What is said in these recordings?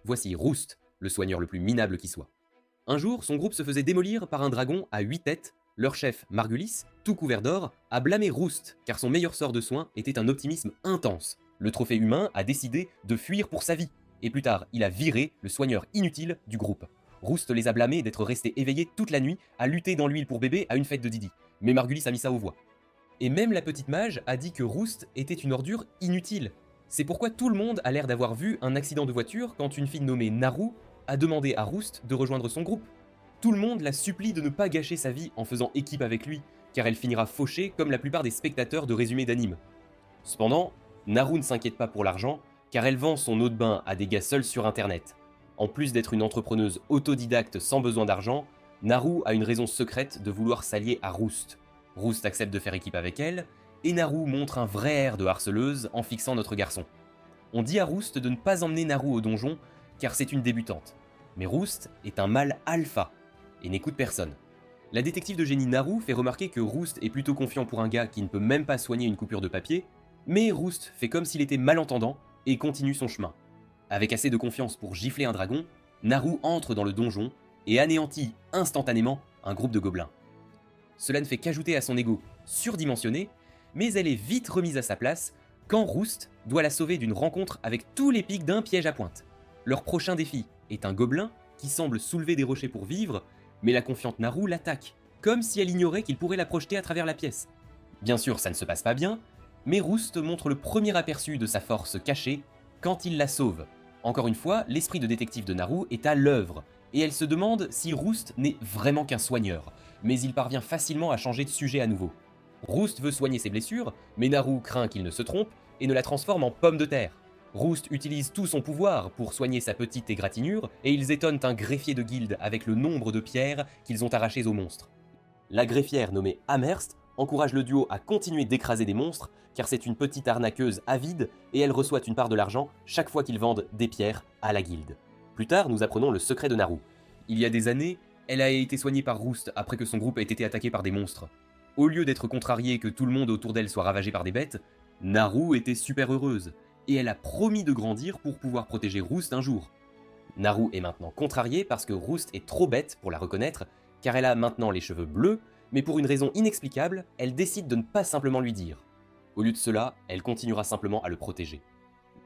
Voici Roust, le soigneur le plus minable qui soit. Un jour, son groupe se faisait démolir par un dragon à 8 têtes. Leur chef, Margulis, tout couvert d'or, a blâmé Roust, car son meilleur sort de soin était un optimisme intense. Le trophée humain a décidé de fuir pour sa vie, et plus tard, il a viré le soigneur inutile du groupe. Roust les a blâmés d'être restés éveillés toute la nuit à lutter dans l'huile pour bébé à une fête de Didi. Mais Margulis a mis ça aux voix. Et même la petite mage a dit que Roust était une ordure inutile. C'est pourquoi tout le monde a l'air d'avoir vu un accident de voiture quand une fille nommée Naru a demandé à Roust de rejoindre son groupe. Tout le monde la supplie de ne pas gâcher sa vie en faisant équipe avec lui, car elle finira fauchée comme la plupart des spectateurs de résumés d'anime. Cependant, Naru ne s'inquiète pas pour l'argent, car elle vend son eau de bain à des gars seuls sur internet. En plus d'être une entrepreneuse autodidacte sans besoin d'argent, Naru a une raison secrète de vouloir s'allier à Roust. Roust accepte de faire équipe avec elle, et Naru montre un vrai air de harceleuse en fixant notre garçon. On dit à Roust de ne pas emmener Naru au donjon, car c'est une débutante. Mais Roust est un mâle alpha, et n'écoute personne. La détective de génie Naru fait remarquer que Roust est plutôt confiant pour un gars qui ne peut même pas soigner une coupure de papier, mais Roust fait comme s'il était malentendant et continue son chemin. Avec assez de confiance pour gifler un dragon, Naru entre dans le donjon et anéantit instantanément un groupe de gobelins. Cela ne fait qu'ajouter à son ego surdimensionné, mais elle est vite remise à sa place quand Roust doit la sauver d'une rencontre avec tous les pics d'un piège à pointe. Leur prochain défi est un gobelin qui semble soulever des rochers pour vivre, mais la confiante Naru l'attaque, comme si elle ignorait qu'il pourrait la projeter à travers la pièce. Bien sûr, ça ne se passe pas bien, mais Roust montre le premier aperçu de sa force cachée quand il la sauve. Encore une fois, l'esprit de détective de Naru est à l'œuvre, et elle se demande si Roust n'est vraiment qu'un soigneur, mais il parvient facilement à changer de sujet à nouveau. Roust veut soigner ses blessures, mais Naru craint qu'il ne se trompe et ne la transforme en pomme de terre. Roust utilise tout son pouvoir pour soigner sa petite égratignure, et ils étonnent un greffier de guilde avec le nombre de pierres qu'ils ont arrachées aux monstres. La greffière nommée Amherst encourage le duo à continuer d'écraser des monstres, car c'est une petite arnaqueuse avide et elle reçoit une part de l'argent chaque fois qu'ils vendent des pierres à la guilde. Plus tard, nous apprenons le secret de Naru. Il y a des années, elle a été soignée par Roust après que son groupe ait été attaqué par des monstres. Au lieu d'être contrariée que tout le monde autour d'elle soit ravagé par des bêtes, Naru était super heureuse, et elle a promis de grandir pour pouvoir protéger Roust un jour. Naru est maintenant contrariée parce que Roust est trop bête pour la reconnaître, car elle a maintenant les cheveux bleus, mais pour une raison inexplicable, elle décide de ne pas simplement lui dire. Au lieu de cela, elle continuera simplement à le protéger.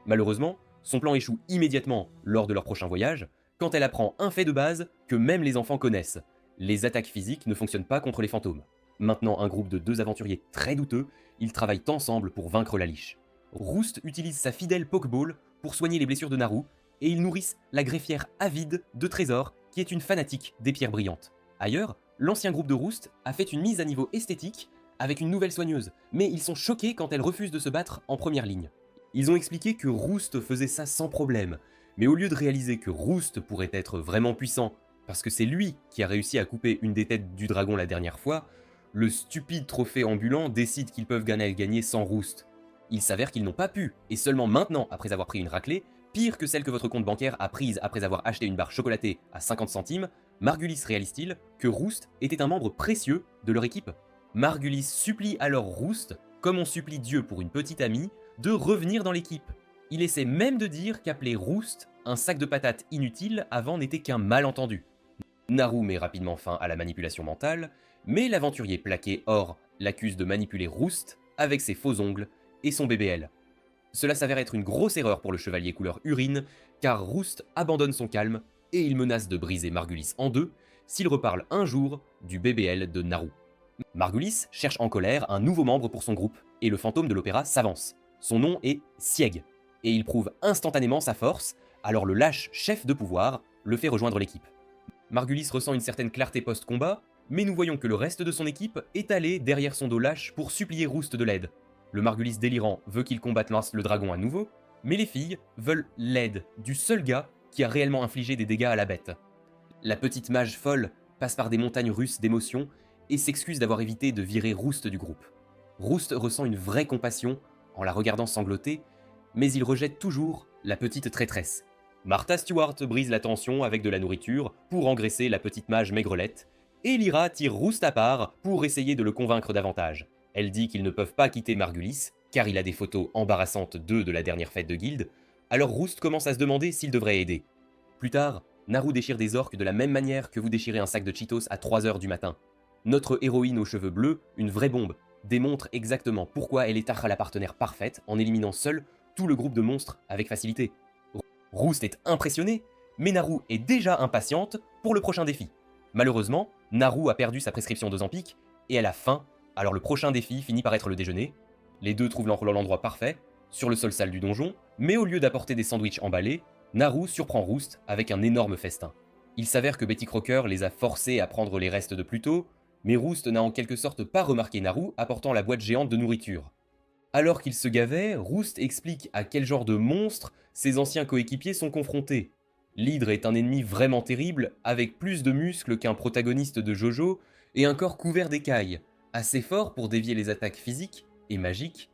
Malheureusement, son plan échoue immédiatement lors de leur prochain voyage, quand elle apprend un fait de base que même les enfants connaissent. Les attaques physiques ne fonctionnent pas contre les fantômes. Maintenant un groupe de 2 aventuriers très douteux, ils travaillent ensemble pour vaincre la liche. Roust utilise sa fidèle Pokéball pour soigner les blessures de Naru, et ils nourrissent la greffière avide de trésors qui est une fanatique des pierres brillantes. Ailleurs, l'ancien groupe de Roust a fait une mise à niveau esthétique avec une nouvelle soigneuse, mais ils sont choqués quand elle refuse de se battre en première ligne. Ils ont expliqué que Roust faisait ça sans problème, mais au lieu de réaliser que Roust pourrait être vraiment puissant, parce que c'est lui qui a réussi à couper une des têtes du dragon la dernière fois, le stupide trophée ambulant décide qu'ils peuvent gagner sans Roust. Il s'avère qu'ils n'ont pas pu, et seulement maintenant, après avoir pris une raclée, pire que celle que votre compte bancaire a prise après avoir acheté une barre chocolatée à 50 centimes, Margulis réalise-t-il que Roust était un membre précieux de leur équipe. Margulis supplie alors Roust, comme on supplie Dieu pour une petite amie, de revenir dans l'équipe. Il essaie même de dire qu'appeler Roust un sac de patates inutile avant n'était qu'un malentendu. Naru met rapidement fin à la manipulation mentale, mais l'aventurier plaqué Or l'accuse de manipuler Roust avec ses faux ongles et son BBL. Cela s'avère être une grosse erreur pour le chevalier couleur urine, car Roust abandonne son calme et il menace de briser Margulis en deux s'il reparle un jour du BBL de Naru. Margulis cherche en colère un nouveau membre pour son groupe, et le fantôme de l'opéra s'avance. Son nom est Sieg, et il prouve instantanément sa force, alors le lâche chef de pouvoir le fait rejoindre l'équipe. Margulis ressent une certaine clarté post-combat, mais nous voyons que le reste de son équipe est allé derrière son dos lâche pour supplier Roust de l'aide. Le Margulis délirant veut qu'il combatte le dragon à nouveau, mais les filles veulent l'aide du seul gars qui a réellement infligé des dégâts à la bête. La petite mage folle passe par des montagnes russes d'émotions et s'excuse d'avoir évité de virer Roust du groupe. Roust ressent une vraie compassion en la regardant sangloter, mais il rejette toujours la petite traîtresse. Martha Stewart brise la tension avec de la nourriture pour engraisser la petite mage maigrelette, et Lyra tire Roust à part pour essayer de le convaincre davantage. Elle dit qu'ils ne peuvent pas quitter Margulis, car il a des photos embarrassantes d'eux de la dernière fête de guilde, alors Roust commence à se demander s'il devrait aider. Plus tard, Naru déchire des orques de la même manière que vous déchirez un sac de Cheetos à 3h du matin. Notre héroïne aux cheveux bleus, une vraie bombe, démontre exactement pourquoi elle est la partenaire parfaite en éliminant seule tout le groupe de monstres avec facilité. Roost est impressionnée, mais Naru est déjà impatiente pour le prochain défi. Malheureusement, Naru a perdu sa prescription de Zampic et elle a faim, alors le prochain défi finit par être le déjeuner. Les deux trouvent l'endroit parfait, sur le sol sale du donjon, mais au lieu d'apporter des sandwichs emballés, Naru surprend Roost avec un énorme festin. Il s'avère que Betty Crocker les a forcés à prendre les restes de plus tôt, mais Roost n'a en quelque sorte pas remarqué Naru apportant la boîte géante de nourriture. Alors qu'il se gavait, Roost explique à quel genre de monstre ses anciens coéquipiers sont confrontés. L'hydre est un ennemi vraiment terrible, avec plus de muscles qu'un protagoniste de Jojo, et un corps couvert d'écailles, assez fort pour dévier les attaques physiques et magiques.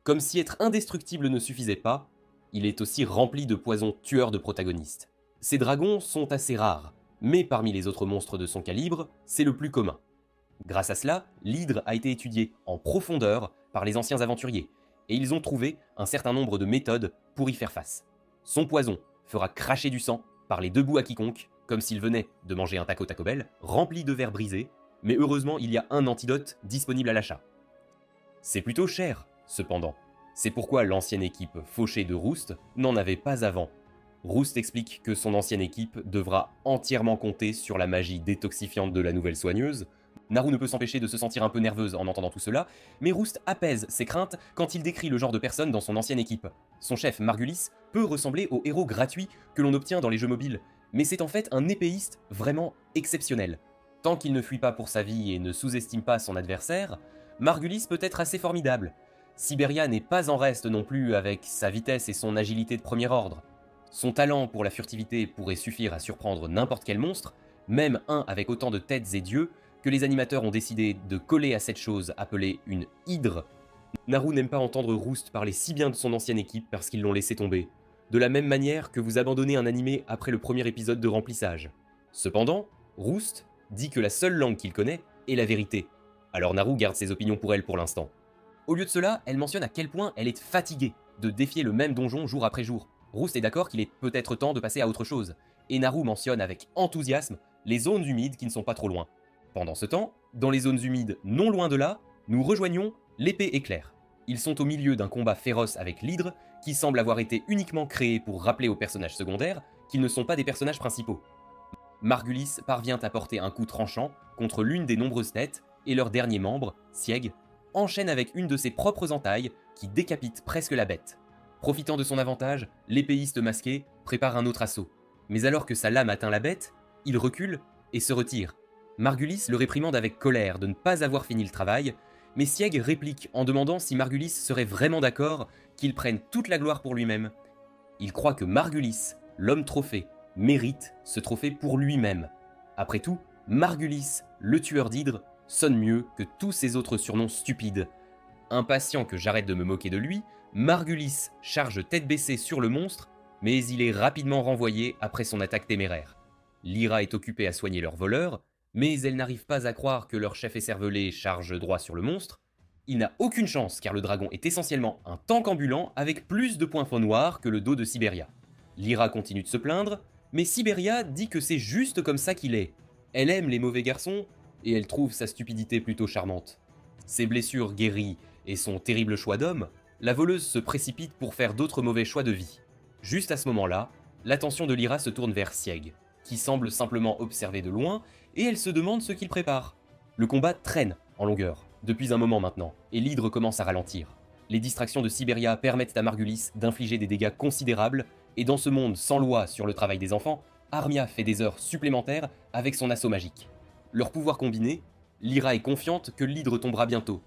Comme si être indestructible ne suffisait pas, il est aussi rempli de poisons tueurs de protagonistes. Ces dragons sont assez rares, mais parmi les autres monstres de son calibre, c'est le plus commun. Grâce à cela, l'hydre a été étudié en profondeur par les anciens aventuriers, et ils ont trouvé un certain nombre de méthodes pour y faire face. Son poison fera cracher du sang par les deux bouts à quiconque, comme s'il venait de manger un taco Taco Bell, rempli de verres brisés, mais heureusement il y a un antidote disponible à l'achat. C'est plutôt cher, cependant. C'est pourquoi l'ancienne équipe fauchée de Roost n'en avait pas avant. Roost explique que son ancienne équipe devra entièrement compter sur la magie détoxifiante de la nouvelle soigneuse. Naru ne peut s'empêcher de se sentir un peu nerveuse en entendant tout cela, mais Roost apaise ses craintes quand il décrit le genre de personne dans son ancienne équipe. Son chef, Margulis, peut ressembler au héros gratuit que l'on obtient dans les jeux mobiles, mais c'est en fait un épéiste vraiment exceptionnel. Tant qu'il ne fuit pas pour sa vie et ne sous-estime pas son adversaire, Margulis peut être assez formidable. Siberia n'est pas en reste non plus avec sa vitesse et son agilité de premier ordre. Son talent pour la furtivité pourrait suffire à surprendre n'importe quel monstre, même un avec autant de têtes et d'yeux, que les animateurs ont décidé de coller à cette chose appelée une hydre. Naru n'aime pas entendre Roost parler si bien de son ancienne équipe parce qu'ils l'ont laissé tomber, de la même manière que vous abandonnez un animé après le premier épisode de remplissage. Cependant, Roost dit que la seule langue qu'il connaît est la vérité, alors Naru garde ses opinions pour elle pour l'instant. Au lieu de cela, elle mentionne à quel point elle est fatiguée de défier le même donjon jour après jour. Roost est d'accord qu'il est peut-être temps de passer à autre chose, et Naru mentionne avec enthousiasme les zones humides qui ne sont pas trop loin. Pendant ce temps, dans les zones humides non loin de là, nous rejoignons l'épée éclair. Ils sont au milieu d'un combat féroce avec l'hydre, qui semble avoir été uniquement créé pour rappeler aux personnages secondaires qu'ils ne sont pas des personnages principaux. Margulis parvient à porter un coup tranchant contre l'une des nombreuses têtes, et leur dernier membre, Sieg, enchaîne avec une de ses propres entailles qui décapite presque la bête. Profitant de son avantage, l'épéiste masqué prépare un autre assaut. Mais alors que sa lame atteint la bête, il recule et se retire. Margulis le réprimande avec colère de ne pas avoir fini le travail, mais Sieg réplique en demandant si Margulis serait vraiment d'accord qu'il prenne toute la gloire pour lui-même. Il croit que Margulis, l'homme trophée, mérite ce trophée pour lui-même. Après tout, Margulis, le tueur d'hydre, sonne mieux que tous ces autres surnoms stupides. Impatient que j'arrête de me moquer de lui, Margulis charge tête baissée sur le monstre, mais il est rapidement renvoyé après son attaque téméraire. Lyra est occupée à soigner leur voleur, mais elle n'arrive pas à croire que leur chef écervelé charge droit sur le monstre. Il n'a aucune chance car le dragon est essentiellement un tank ambulant avec plus de points noirs que le dos de Siberia. Lyra continue de se plaindre, mais Siberia dit que c'est juste comme ça qu'il est. Elle aime les mauvais garçons, et elle trouve sa stupidité plutôt charmante. Ses blessures guéries et son terrible choix d'homme, la voleuse se précipite pour faire d'autres mauvais choix de vie. Juste à ce moment-là, l'attention de Lyra se tourne vers Sieg, qui semble simplement observer de loin, et elle se demande ce qu'il prépare. Le combat traîne en longueur, depuis un moment maintenant, et l'hydre commence à ralentir. Les distractions de Siberia permettent à Margulis d'infliger des dégâts considérables, et dans ce monde sans loi sur le travail des enfants, Armia fait des heures supplémentaires avec son assaut magique. Leur pouvoir combiné, Lyra est confiante que l'hydre tombera bientôt.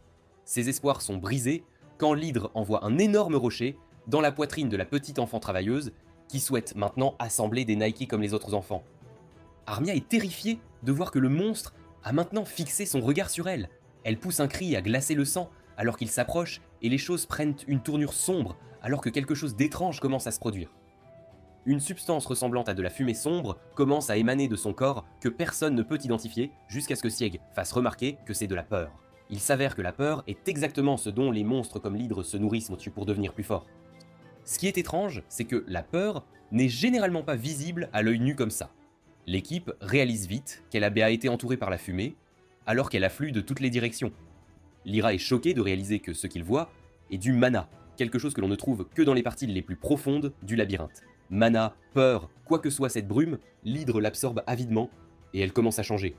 Ses espoirs sont brisés quand l'hydre envoie un énorme rocher dans la poitrine de la petite enfant travailleuse qui souhaite maintenant assembler des Nike comme les autres enfants. Armia est terrifiée de voir que le monstre a maintenant fixé son regard sur elle. Elle pousse un cri à glacer le sang alors qu'il s'approche et les choses prennent une tournure sombre alors que quelque chose d'étrange commence à se produire. Une substance ressemblant à de la fumée sombre commence à émaner de son corps que personne ne peut identifier jusqu'à ce que Sieg fasse remarquer que c'est de la peur. Il s'avère que la peur est exactement ce dont les monstres comme l'hydre se nourrissent pour devenir plus forts. Ce qui est étrange, c'est que la peur n'est généralement pas visible à l'œil nu comme ça. L'équipe réalise vite qu'elle a bien été entourée par la fumée, alors qu'elle afflue de toutes les directions. Lyra est choquée de réaliser que ce qu'il voit est du mana, quelque chose que l'on ne trouve que dans les parties les plus profondes du labyrinthe. Mana, peur, quoi que soit cette brume, l'hydre l'absorbe avidement et elle commence à changer.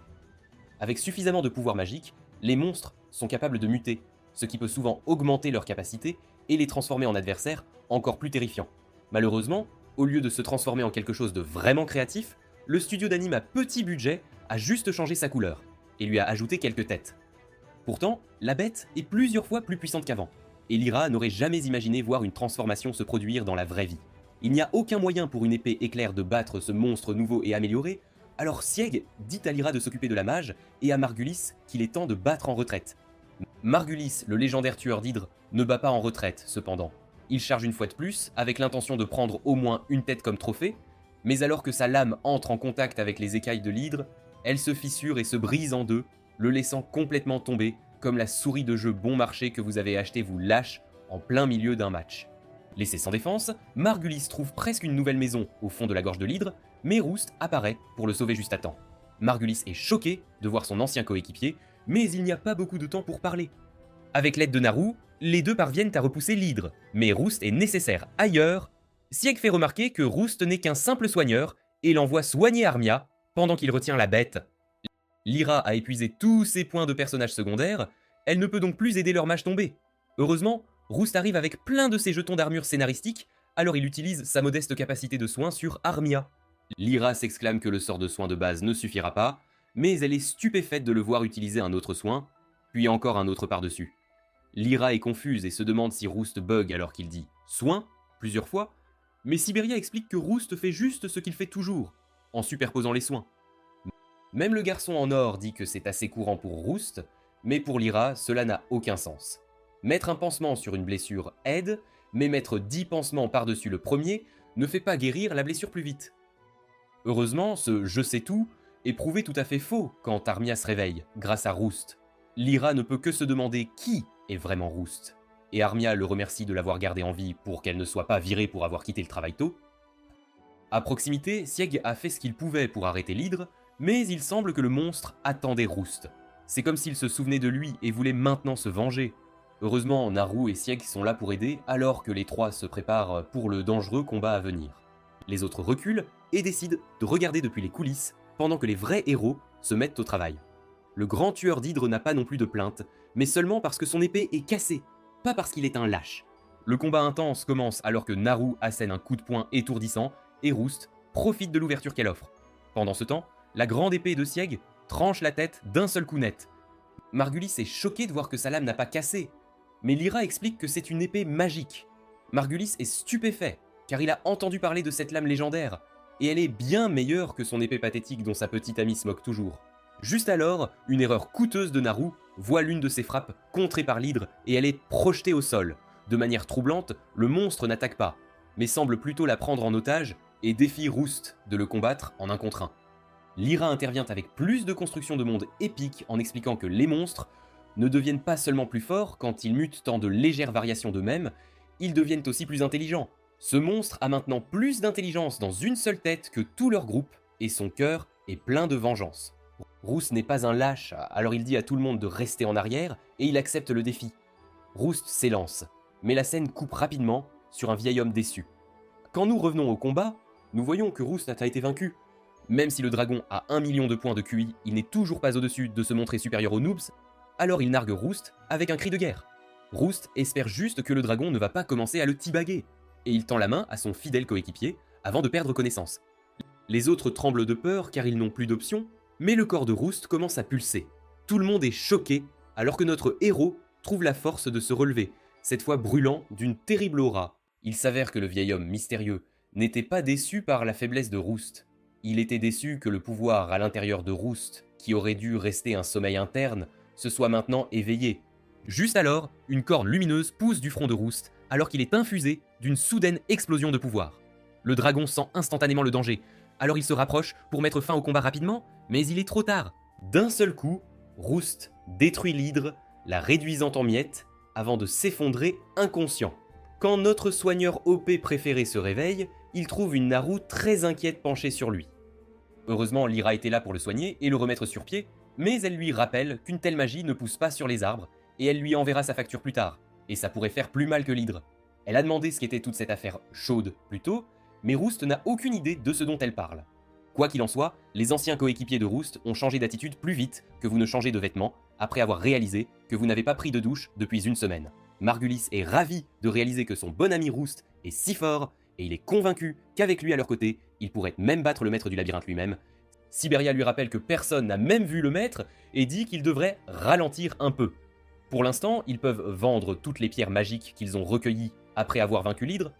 Avec suffisamment de pouvoir magique, les monstres sont capables de muter, ce qui peut souvent augmenter leurs capacités et les transformer en adversaires encore plus terrifiants. Malheureusement, au lieu de se transformer en quelque chose de vraiment créatif, le studio d'anime à petit budget a juste changé sa couleur et lui a ajouté quelques têtes. Pourtant, la bête est plusieurs fois plus puissante qu'avant, et Lyra n'aurait jamais imaginé voir une transformation se produire dans la vraie vie. Il n'y a aucun moyen pour une épée éclair de battre ce monstre nouveau et amélioré, alors Sieg dit à Lyra de s'occuper de la mage et à Margulis qu'il est temps de battre en retraite. Margulis, le légendaire tueur d'hydre, ne bat pas en retraite cependant. Il charge une fois de plus, avec l'intention de prendre au moins une tête comme trophée, mais alors que sa lame entre en contact avec les écailles de l'hydre, elle se fissure et se brise en deux, le laissant complètement tomber, comme la souris de jeu bon marché que vous avez acheté vous lâche en plein milieu d'un match. Laissé sans défense, Margulis trouve presque une nouvelle maison au fond de la gorge de l'hydre, mais Roust apparaît pour le sauver juste à temps. Margulis est choqué de voir son ancien coéquipier, mais il n'y a pas beaucoup de temps pour parler. Avec l'aide de Naru, les deux parviennent à repousser l'hydre, mais Roust est nécessaire ailleurs. Sieg fait remarquer que Roust n'est qu'un simple soigneur et l'envoie soigner Armia pendant qu'il retient la bête. Lyra a épuisé tous ses points de personnages secondaires, elle ne peut donc plus aider leur mage tombé. Heureusement, Roust arrive avec plein de ses jetons d'armure scénaristique, alors il utilise sa modeste capacité de soin sur Armia. Lyra s'exclame que le sort de soin de base ne suffira pas, mais elle est stupéfaite de le voir utiliser un autre soin, puis encore un autre par-dessus. Lyra est confuse et se demande si Roust bug alors qu'il dit « soin » plusieurs fois, mais Syberia explique que Roust fait juste ce qu'il fait toujours, en superposant les soins. Même le garçon en or dit que c'est assez courant pour Roust, mais pour Lyra, cela n'a aucun sens. Mettre un pansement sur une blessure aide, mais mettre 10 pansements par-dessus le premier ne fait pas guérir la blessure plus vite. Heureusement, ce « je sais tout » est prouvé tout à fait faux quand Armia se réveille, grâce à Roust. Lyra ne peut que se demander qui est vraiment Roust, et Armia le remercie de l'avoir gardé en vie pour qu'elle ne soit pas virée pour avoir quitté le travail tôt. À proximité, Sieg a fait ce qu'il pouvait pour arrêter l'hydre, mais il semble que le monstre attendait Roust. C'est comme s'il se souvenait de lui et voulait maintenant se venger. Heureusement, Naru et Sieg sont là pour aider, alors que les trois se préparent pour le dangereux combat à venir. Les autres reculent et décident de regarder depuis les coulisses, pendant que les vrais héros se mettent au travail. Le grand tueur d'hydre n'a pas non plus de plainte, mais seulement parce que son épée est cassée, pas parce qu'il est un lâche. Le combat intense commence alors que Naru assène un coup de poing étourdissant, et Roust profite de l'ouverture qu'elle offre. Pendant ce temps, la grande épée de Sieg tranche la tête d'un seul coup net. Margulis est choqué de voir que sa lame n'a pas cassé, mais Lyra explique que c'est une épée magique. Margulis est stupéfait, car il a entendu parler de cette lame légendaire, et elle est bien meilleure que son épée pathétique dont sa petite amie se moque toujours. Juste alors, une erreur coûteuse de Naru voit l'une de ses frappes contrée par l'hydre et elle est projetée au sol. De manière troublante, le monstre n'attaque pas, mais semble plutôt la prendre en otage et défie Roust de le combattre en un contre un. Lyra intervient avec plus de construction de monde épique en expliquant que les monstres ne deviennent pas seulement plus forts quand ils mutent tant de légères variations d'eux-mêmes, ils deviennent aussi plus intelligents. Ce monstre a maintenant plus d'intelligence dans une seule tête que tout leur groupe, et son cœur est plein de vengeance. Roust n'est pas un lâche, alors il dit à tout le monde de rester en arrière, et il accepte le défi. Roust s'élance, mais la scène coupe rapidement sur un vieil homme déçu. Quand nous revenons au combat, nous voyons que Roust a été vaincu. Même si le dragon a 1 million de points de QI, il n'est toujours pas au-dessus de se montrer supérieur aux noobs, alors il nargue Roust avec un cri de guerre. Roust espère juste que le dragon ne va pas commencer à le teabaguer, et il tend la main à son fidèle coéquipier avant de perdre connaissance. Les autres tremblent de peur car ils n'ont plus d'option, mais le corps de Roust commence à pulser. Tout le monde est choqué alors que notre héros trouve la force de se relever, cette fois brûlant d'une terrible aura. Il s'avère que le vieil homme mystérieux n'était pas déçu par la faiblesse de Roust. Il était déçu que le pouvoir à l'intérieur de Roust, qui aurait dû rester un sommeil interne, se soit maintenant éveillé. Juste alors, une corne lumineuse pousse du front de Roust alors qu'il est infusé d'une soudaine explosion de pouvoir. Le dragon sent instantanément le danger, alors il se rapproche pour mettre fin au combat rapidement, mais il est trop tard. D'un seul coup, Roust détruit l'hydre, la réduisant en miettes, avant de s'effondrer inconscient. Quand notre soigneur OP préféré se réveille, il trouve une Naru très inquiète penchée sur lui. Heureusement, Lyra était là pour le soigner et le remettre sur pied, mais elle lui rappelle qu'une telle magie ne pousse pas sur les arbres, et elle lui enverra sa facture plus tard, et ça pourrait faire plus mal que l'hydre. Elle a demandé ce qu'était toute cette affaire chaude plus tôt, mais Roust n'a aucune idée de ce dont elle parle. Quoi qu'il en soit, les anciens coéquipiers de Roust ont changé d'attitude plus vite que vous ne changez de vêtements, après avoir réalisé que vous n'avez pas pris de douche depuis une semaine. Margulis est ravi de réaliser que son bon ami Roust est si fort, et il est convaincu qu'avec lui à leur côté, il pourrait même battre le maître du labyrinthe lui-même. Siberia lui rappelle que personne n'a même vu le maître et dit qu'il devrait ralentir un peu. Pour l'instant, ils peuvent vendre toutes les pierres magiques qu'ils ont recueillies après avoir vaincu l'hydre.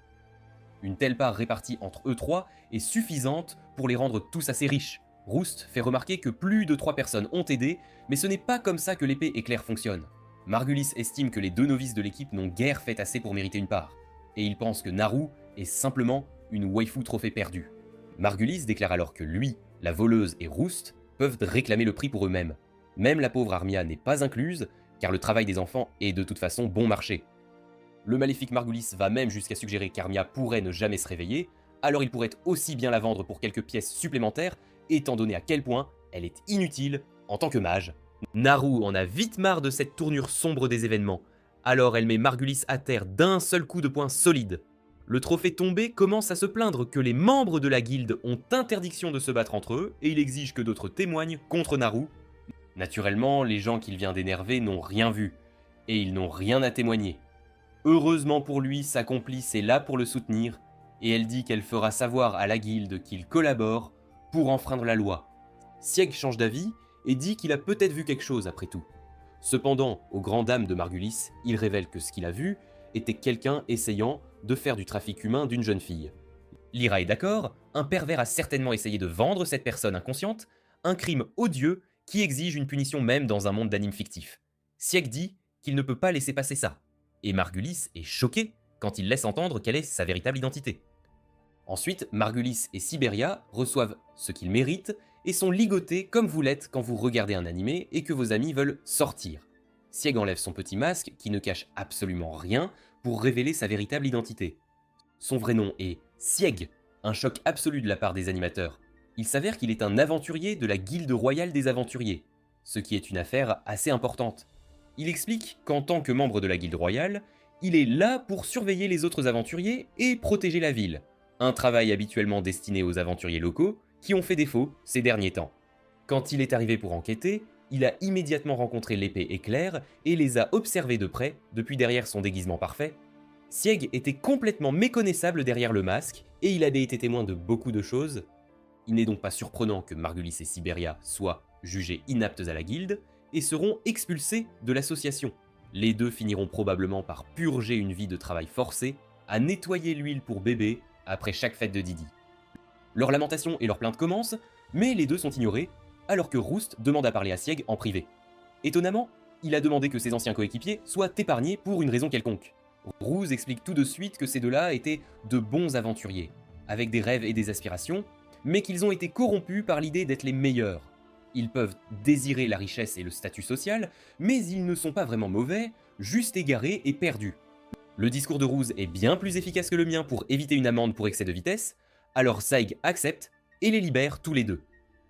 Une telle part répartie entre eux trois est suffisante pour les rendre tous assez riches. Roust fait remarquer que plus de 3 personnes ont aidé, mais ce n'est pas comme ça que l'épée éclair fonctionne. Margulis estime que les 2 novices de l'équipe n'ont guère fait assez pour mériter une part, et il pense que Naru est simplement une waifu trophée perdue. Margulis déclare alors que lui, la voleuse et Roust peuvent réclamer le prix pour eux-mêmes. Même la pauvre Armia n'est pas incluse, car le travail des enfants est de toute façon bon marché. Le maléfique Margulis va même jusqu'à suggérer qu'Armia pourrait ne jamais se réveiller, alors il pourrait aussi bien la vendre pour quelques pièces supplémentaires, étant donné à quel point elle est inutile en tant que mage. Naru en a vite marre de cette tournure sombre des événements, alors elle met Margulis à terre d'un seul coup de poing solide. Le trophée tombé commence à se plaindre que les membres de la guilde ont interdiction de se battre entre eux et il exige que d'autres témoignent contre Naru. Naturellement, les gens qu'il vient d'énerver n'ont rien vu, et ils n'ont rien à témoigner. Heureusement pour lui, sa complice est là pour le soutenir, et elle dit qu'elle fera savoir à la guilde qu'il collabore pour enfreindre la loi. Sieg change d'avis et dit qu'il a peut-être vu quelque chose après tout. Cependant, aux grandes dames de Margulis, il révèle que ce qu'il a vu était quelqu'un essayant de faire du trafic humain d'une jeune fille. Lyra est d'accord, un pervers a certainement essayé de vendre cette personne inconsciente, un crime odieux qui exige une punition même dans un monde d'animes fictifs. Sieg dit qu'il ne peut pas laisser passer ça, et Margulis est choqué quand il laisse entendre quelle est sa véritable identité. Ensuite, Margulis et Siberia reçoivent ce qu'ils méritent et sont ligotés comme vous l'êtes quand vous regardez un animé et que vos amis veulent sortir. Sieg enlève son petit masque qui ne cache absolument rien pour révéler sa véritable identité. Son vrai nom est Sieg, un choc absolu de la part des animateurs. Il s'avère qu'il est un aventurier de la Guilde royale des aventuriers, ce qui est une affaire assez importante. Il explique qu'en tant que membre de la Guilde royale, il est là pour surveiller les autres aventuriers et protéger la ville, un travail habituellement destiné aux aventuriers locaux qui ont fait défaut ces derniers temps. Quand il est arrivé pour enquêter, il a immédiatement rencontré l'épée éclair et les a observés de près depuis derrière son déguisement parfait. Sieg était complètement méconnaissable derrière le masque et il a été témoin de beaucoup de choses. Il n'est donc pas surprenant que Margulis et Siberia soient jugés inaptes à la guilde et seront expulsés de l'association. Les deux finiront probablement par purger une vie de travail forcé, à nettoyer l'huile pour bébé après chaque fête de Didi. Leurs lamentations et leurs plaintes commencent, mais les deux sont ignorés, alors que Roust demande à parler à Sieg en privé. Étonnamment, il a demandé que ses anciens coéquipiers soient épargnés pour une raison quelconque. Roust explique tout de suite que ces deux-là étaient de bons aventuriers, avec des rêves et des aspirations, mais qu'ils ont été corrompus par l'idée d'être les meilleurs. Ils peuvent désirer la richesse et le statut social, mais ils ne sont pas vraiment mauvais, juste égarés et perdus. Le discours de Roust est bien plus efficace que le mien pour éviter une amende pour excès de vitesse, alors Saig accepte et les libère tous les deux.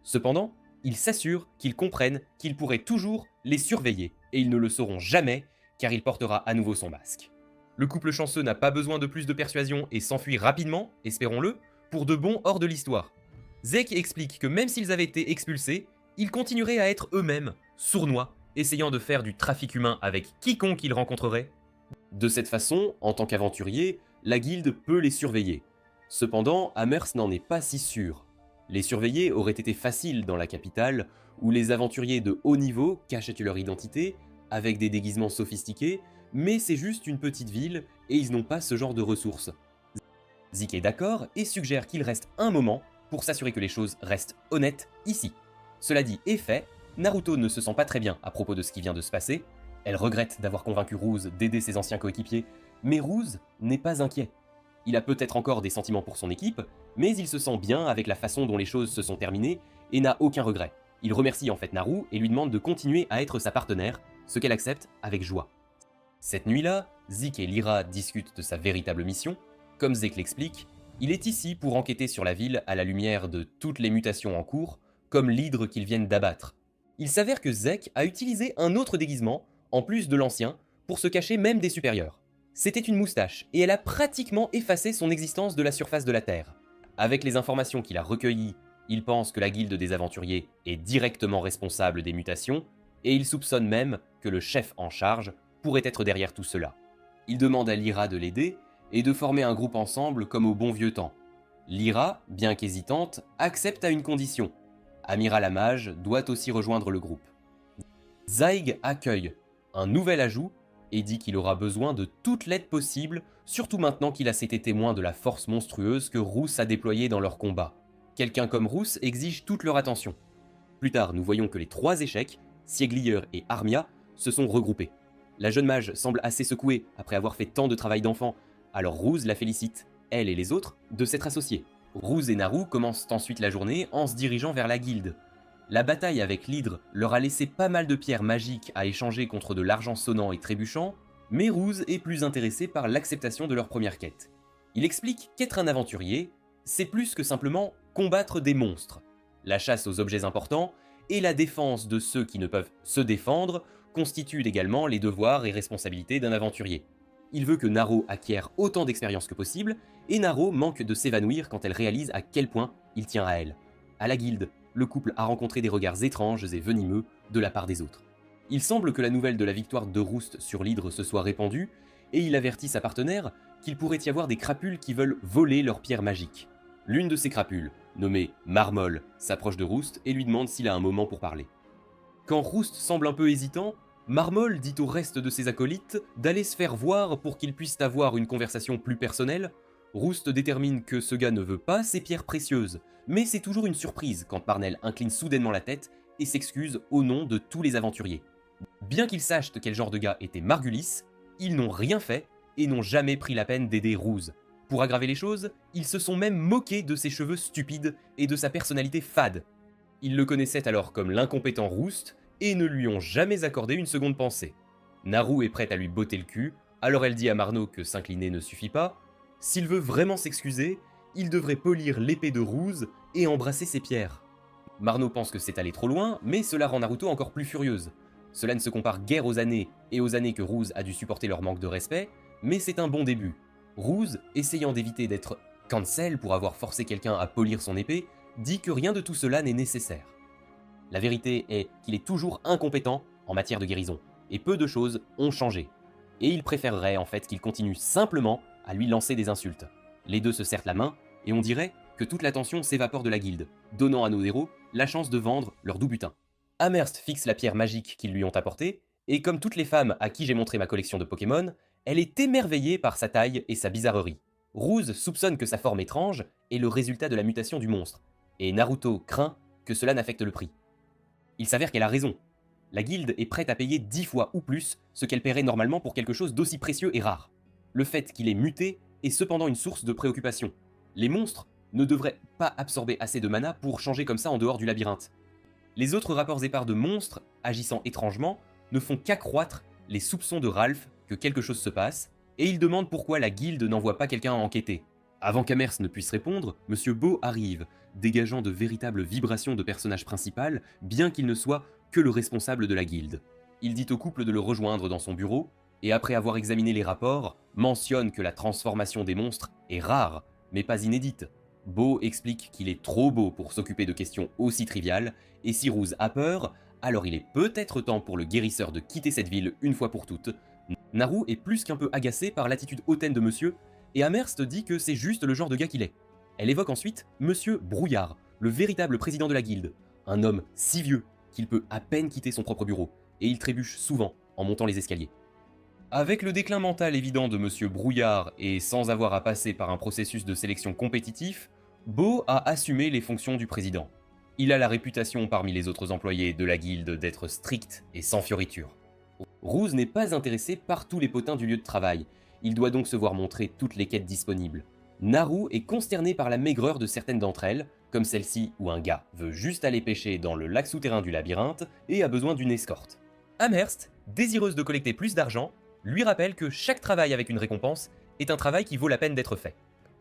Cependant, il s'assure qu'ils comprennent qu'il pourrait toujours les surveiller, et ils ne le sauront jamais, car il portera à nouveau son masque. Le couple chanceux n'a pas besoin de plus de persuasion et s'enfuit rapidement, espérons-le, pour de bon hors de l'histoire. Zek explique que même s'ils avaient été expulsés, ils continueraient à être eux-mêmes, sournois, essayant de faire du trafic humain avec quiconque ils rencontreraient. De cette façon, en tant qu'aventurier, la guilde peut les surveiller. Cependant, Amherst n'en est pas si sûr. Les surveiller aurait été facile dans la capitale, où les aventuriers de haut niveau cachent leur identité, avec des déguisements sophistiqués, mais c'est juste une petite ville, et ils n'ont pas ce genre de ressources. Zik est d'accord et suggère qu'il reste un moment pour s'assurer que les choses restent honnêtes ici. Cela dit et fait, Naruto ne se sent pas très bien à propos de ce qui vient de se passer. Elle regrette d'avoir convaincu Rouse d'aider ses anciens coéquipiers, mais Rouse n'est pas inquiet. Il a peut-être encore des sentiments pour son équipe, mais il se sent bien avec la façon dont les choses se sont terminées et n'a aucun regret. Il remercie en fait Naru et lui demande de continuer à être sa partenaire, ce qu'elle accepte avec joie. Cette nuit-là, Zik et Lyra discutent de sa véritable mission. Comme Zek l'explique, Il est ici pour enquêter sur la ville à la lumière de toutes les mutations en cours, comme l'hydre qu'ils viennent d'abattre. Il s'avère que Zek a utilisé un autre déguisement, en plus de l'ancien, pour se cacher même des supérieurs. C'était une moustache, et elle a pratiquement effacé son existence de la surface de la Terre. Avec les informations qu'il a recueillies, il pense que la guilde des aventuriers est directement responsable des mutations, et il soupçonne même que le chef en charge pourrait être derrière tout cela. Il demande à Lyra de l'aider, et de former un groupe ensemble comme au bon vieux temps. Lyra, bien qu'hésitante, accepte à une condition. Amira la mage doit aussi rejoindre le groupe. Zaig accueille un nouvel ajout et dit qu'il aura besoin de toute l'aide possible, surtout maintenant qu'il a été témoin de la force monstrueuse que Rousse a déployée dans leur combat. Quelqu'un comme Rousse exige toute leur attention. Plus tard, nous voyons que les 3 échecs, Sieglier et Armia, se sont regroupés. La jeune mage semble assez secouée après avoir fait tant de travail d'enfant, alors Rouse la félicite, elle et les autres, de s'être associés. Rouse et Naru commencent ensuite la journée en se dirigeant vers la guilde. La bataille avec l'hydre leur a laissé pas mal de pierres magiques à échanger contre de l'argent sonnant et trébuchant, mais Rouse est plus intéressé par l'acceptation de leur première quête. Il explique qu'être un aventurier, c'est plus que simplement combattre des monstres. La chasse aux objets importants et la défense de ceux qui ne peuvent se défendre constituent également les devoirs et responsabilités d'un aventurier. Il veut que Naro acquiert autant d'expérience que possible, et Naro manque de s'évanouir quand elle réalise à quel point il tient à elle. À la guilde, le couple a rencontré des regards étranges et venimeux de la part des autres. Il semble que la nouvelle de la victoire de Roust sur l'hydre se soit répandue, et il avertit sa partenaire qu'il pourrait y avoir des crapules qui veulent voler leurs pierres magiques. L'une de ces crapules, nommée Marmol, s'approche de Roust et lui demande s'il a un moment pour parler. Quand Roust semble un peu hésitant, Marmol dit au reste de ses acolytes d'aller se faire voir pour qu'ils puissent avoir une conversation plus personnelle. Roust détermine que ce gars ne veut pas ces pierres précieuses, mais c'est toujours une surprise quand Parnell incline soudainement la tête et s'excuse au nom de tous les aventuriers. Bien qu'ils sachent de quel genre de gars était Margulis, ils n'ont rien fait et n'ont jamais pris la peine d'aider Rouse. Pour aggraver les choses, ils se sont même moqués de ses cheveux stupides et de sa personnalité fade. Ils le connaissaient alors comme l'incompétent Roust et ne lui ont jamais accordé une seconde pensée. Naru est prête à lui botter le cul, alors elle dit à Marno que s'incliner ne suffit pas. S'il veut vraiment s'excuser, il devrait polir l'épée de Rouse et embrasser ses pierres. Marno pense que c'est allé trop loin, mais cela rend Naruto encore plus furieuse. Cela ne se compare guère aux années que Rouse a dû supporter leur manque de respect, mais c'est un bon début. Rouse, essayant d'éviter d'être cancel pour avoir forcé quelqu'un à polir son épée, dit que rien de tout cela n'est nécessaire. La vérité est qu'il est toujours incompétent en matière de guérison, et peu de choses ont changé. Et il préférerait en fait qu'il continue simplement à lui lancer des insultes. Les deux se serrent la main, et on dirait que toute l'attention s'évapore de la guilde, donnant à nos héros la chance de vendre leur doux butin. Amherst fixe la pierre magique qu'ils lui ont apportée, et comme toutes les femmes à qui j'ai montré ma collection de Pokémon, elle est émerveillée par sa taille et sa bizarrerie. Rouse soupçonne que sa forme étrange est le résultat de la mutation du monstre, et Naruto craint que cela n'affecte le prix. Il s'avère qu'elle a raison. La guilde est prête à payer 10 fois ou plus ce qu'elle paierait normalement pour quelque chose d'aussi précieux et rare. Le fait qu'il est muté est cependant une source de préoccupation. Les monstres ne devraient pas absorber assez de mana pour changer comme ça en dehors du labyrinthe. Les autres rapports épars de monstres, agissant étrangement, ne font qu'accroître les soupçons de Ralph que quelque chose se passe, et il demande pourquoi la guilde n'envoie pas quelqu'un enquêter. Avant qu'Amherst ne puisse répondre, Monsieur Beau arrive, dégageant de véritables vibrations de personnage principal, bien qu'il ne soit que le responsable de la guilde. Il dit au couple de le rejoindre dans son bureau, et après avoir examiné les rapports, mentionne que la transformation des monstres est rare, mais pas inédite. Beau explique qu'il est trop beau pour s'occuper de questions aussi triviales, et si Rouse a peur, alors il est peut-être temps pour le guérisseur de quitter cette ville une fois pour toutes. Naru est plus qu'un peu agacé par l'attitude hautaine de monsieur, et Amherst dit que c'est juste le genre de gars qu'il est. Elle évoque ensuite Monsieur Brouillard, le véritable président de la guilde, un homme si vieux qu'il peut à peine quitter son propre bureau, et il trébuche souvent en montant les escaliers. Avec le déclin mental évident de Monsieur Brouillard et sans avoir à passer par un processus de sélection compétitif, Beau a assumé les fonctions du président. Il a la réputation parmi les autres employés de la guilde d'être strict et sans fioriture. Rouse n'est pas intéressé par tous les potins du lieu de travail, il doit donc se voir montrer toutes les quêtes disponibles. Naru est consterné par la maigreur de certaines d'entre elles, comme celle-ci où un gars veut juste aller pêcher dans le lac souterrain du labyrinthe et a besoin d'une escorte. Amherst, désireuse de collecter plus d'argent, lui rappelle que chaque travail avec une récompense est un travail qui vaut la peine d'être fait.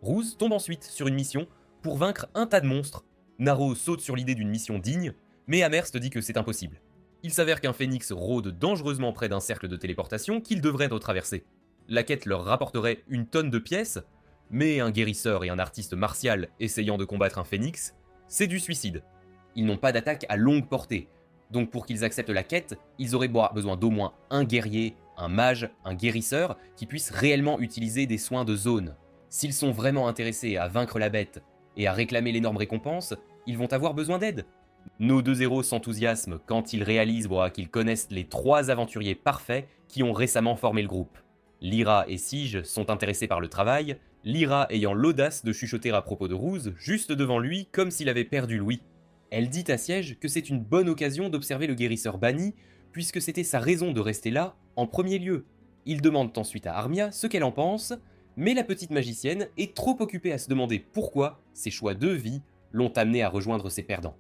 Ruse tombe ensuite sur une mission pour vaincre un tas de monstres. Naro saute sur l'idée d'une mission digne, mais Amherst dit que c'est impossible. Il s'avère qu'un phénix rôde dangereusement près d'un cercle de téléportation qu'ils devraient retraverser. La quête leur rapporterait une tonne de pièces, mais un guérisseur et un artiste martial essayant de combattre un phénix, c'est du suicide. Ils n'ont pas d'attaque à longue portée, donc pour qu'ils acceptent la quête, ils auraient besoin d'au moins un guerrier, un mage, un guérisseur qui puisse réellement utiliser des soins de zone. S'ils sont vraiment intéressés à vaincre la bête et à réclamer l'énorme récompense, ils vont avoir besoin d'aide. Nos deux héros s'enthousiasment quand ils réalisent qu'ils connaissent les 3 aventuriers parfaits qui ont récemment formé le groupe. Lyra et Sige sont intéressés par le travail, Lyra ayant l'audace de chuchoter à propos de Ruse juste devant lui comme s'il avait perdu l'ouïe. Elle dit à Siege que c'est une bonne occasion d'observer le guérisseur banni, puisque c'était sa raison de rester là en premier lieu. Ils demandent ensuite à Armia ce qu'elle en pense, mais la petite magicienne est trop occupée à se demander pourquoi ses choix de vie l'ont amenée à rejoindre ses perdants.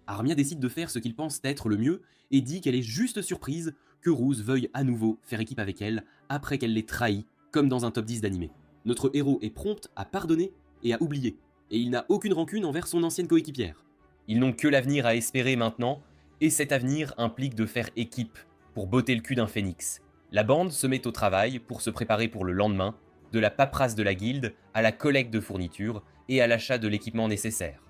Armia décide de faire ce qu'il pense être le mieux et dit qu'elle est juste surprise que Ruse veuille à nouveau faire équipe avec elle après qu'elle l'ait trahi, comme dans un top 10 d'animé. Notre héros est prompt à pardonner et à oublier, et il n'a aucune rancune envers son ancienne coéquipière. Ils n'ont que l'avenir à espérer maintenant, et cet avenir implique de faire équipe pour botter le cul d'un phénix. La bande se met au travail pour se préparer pour le lendemain, de la paperasse de la guilde à la collecte de fournitures et à l'achat de l'équipement nécessaire.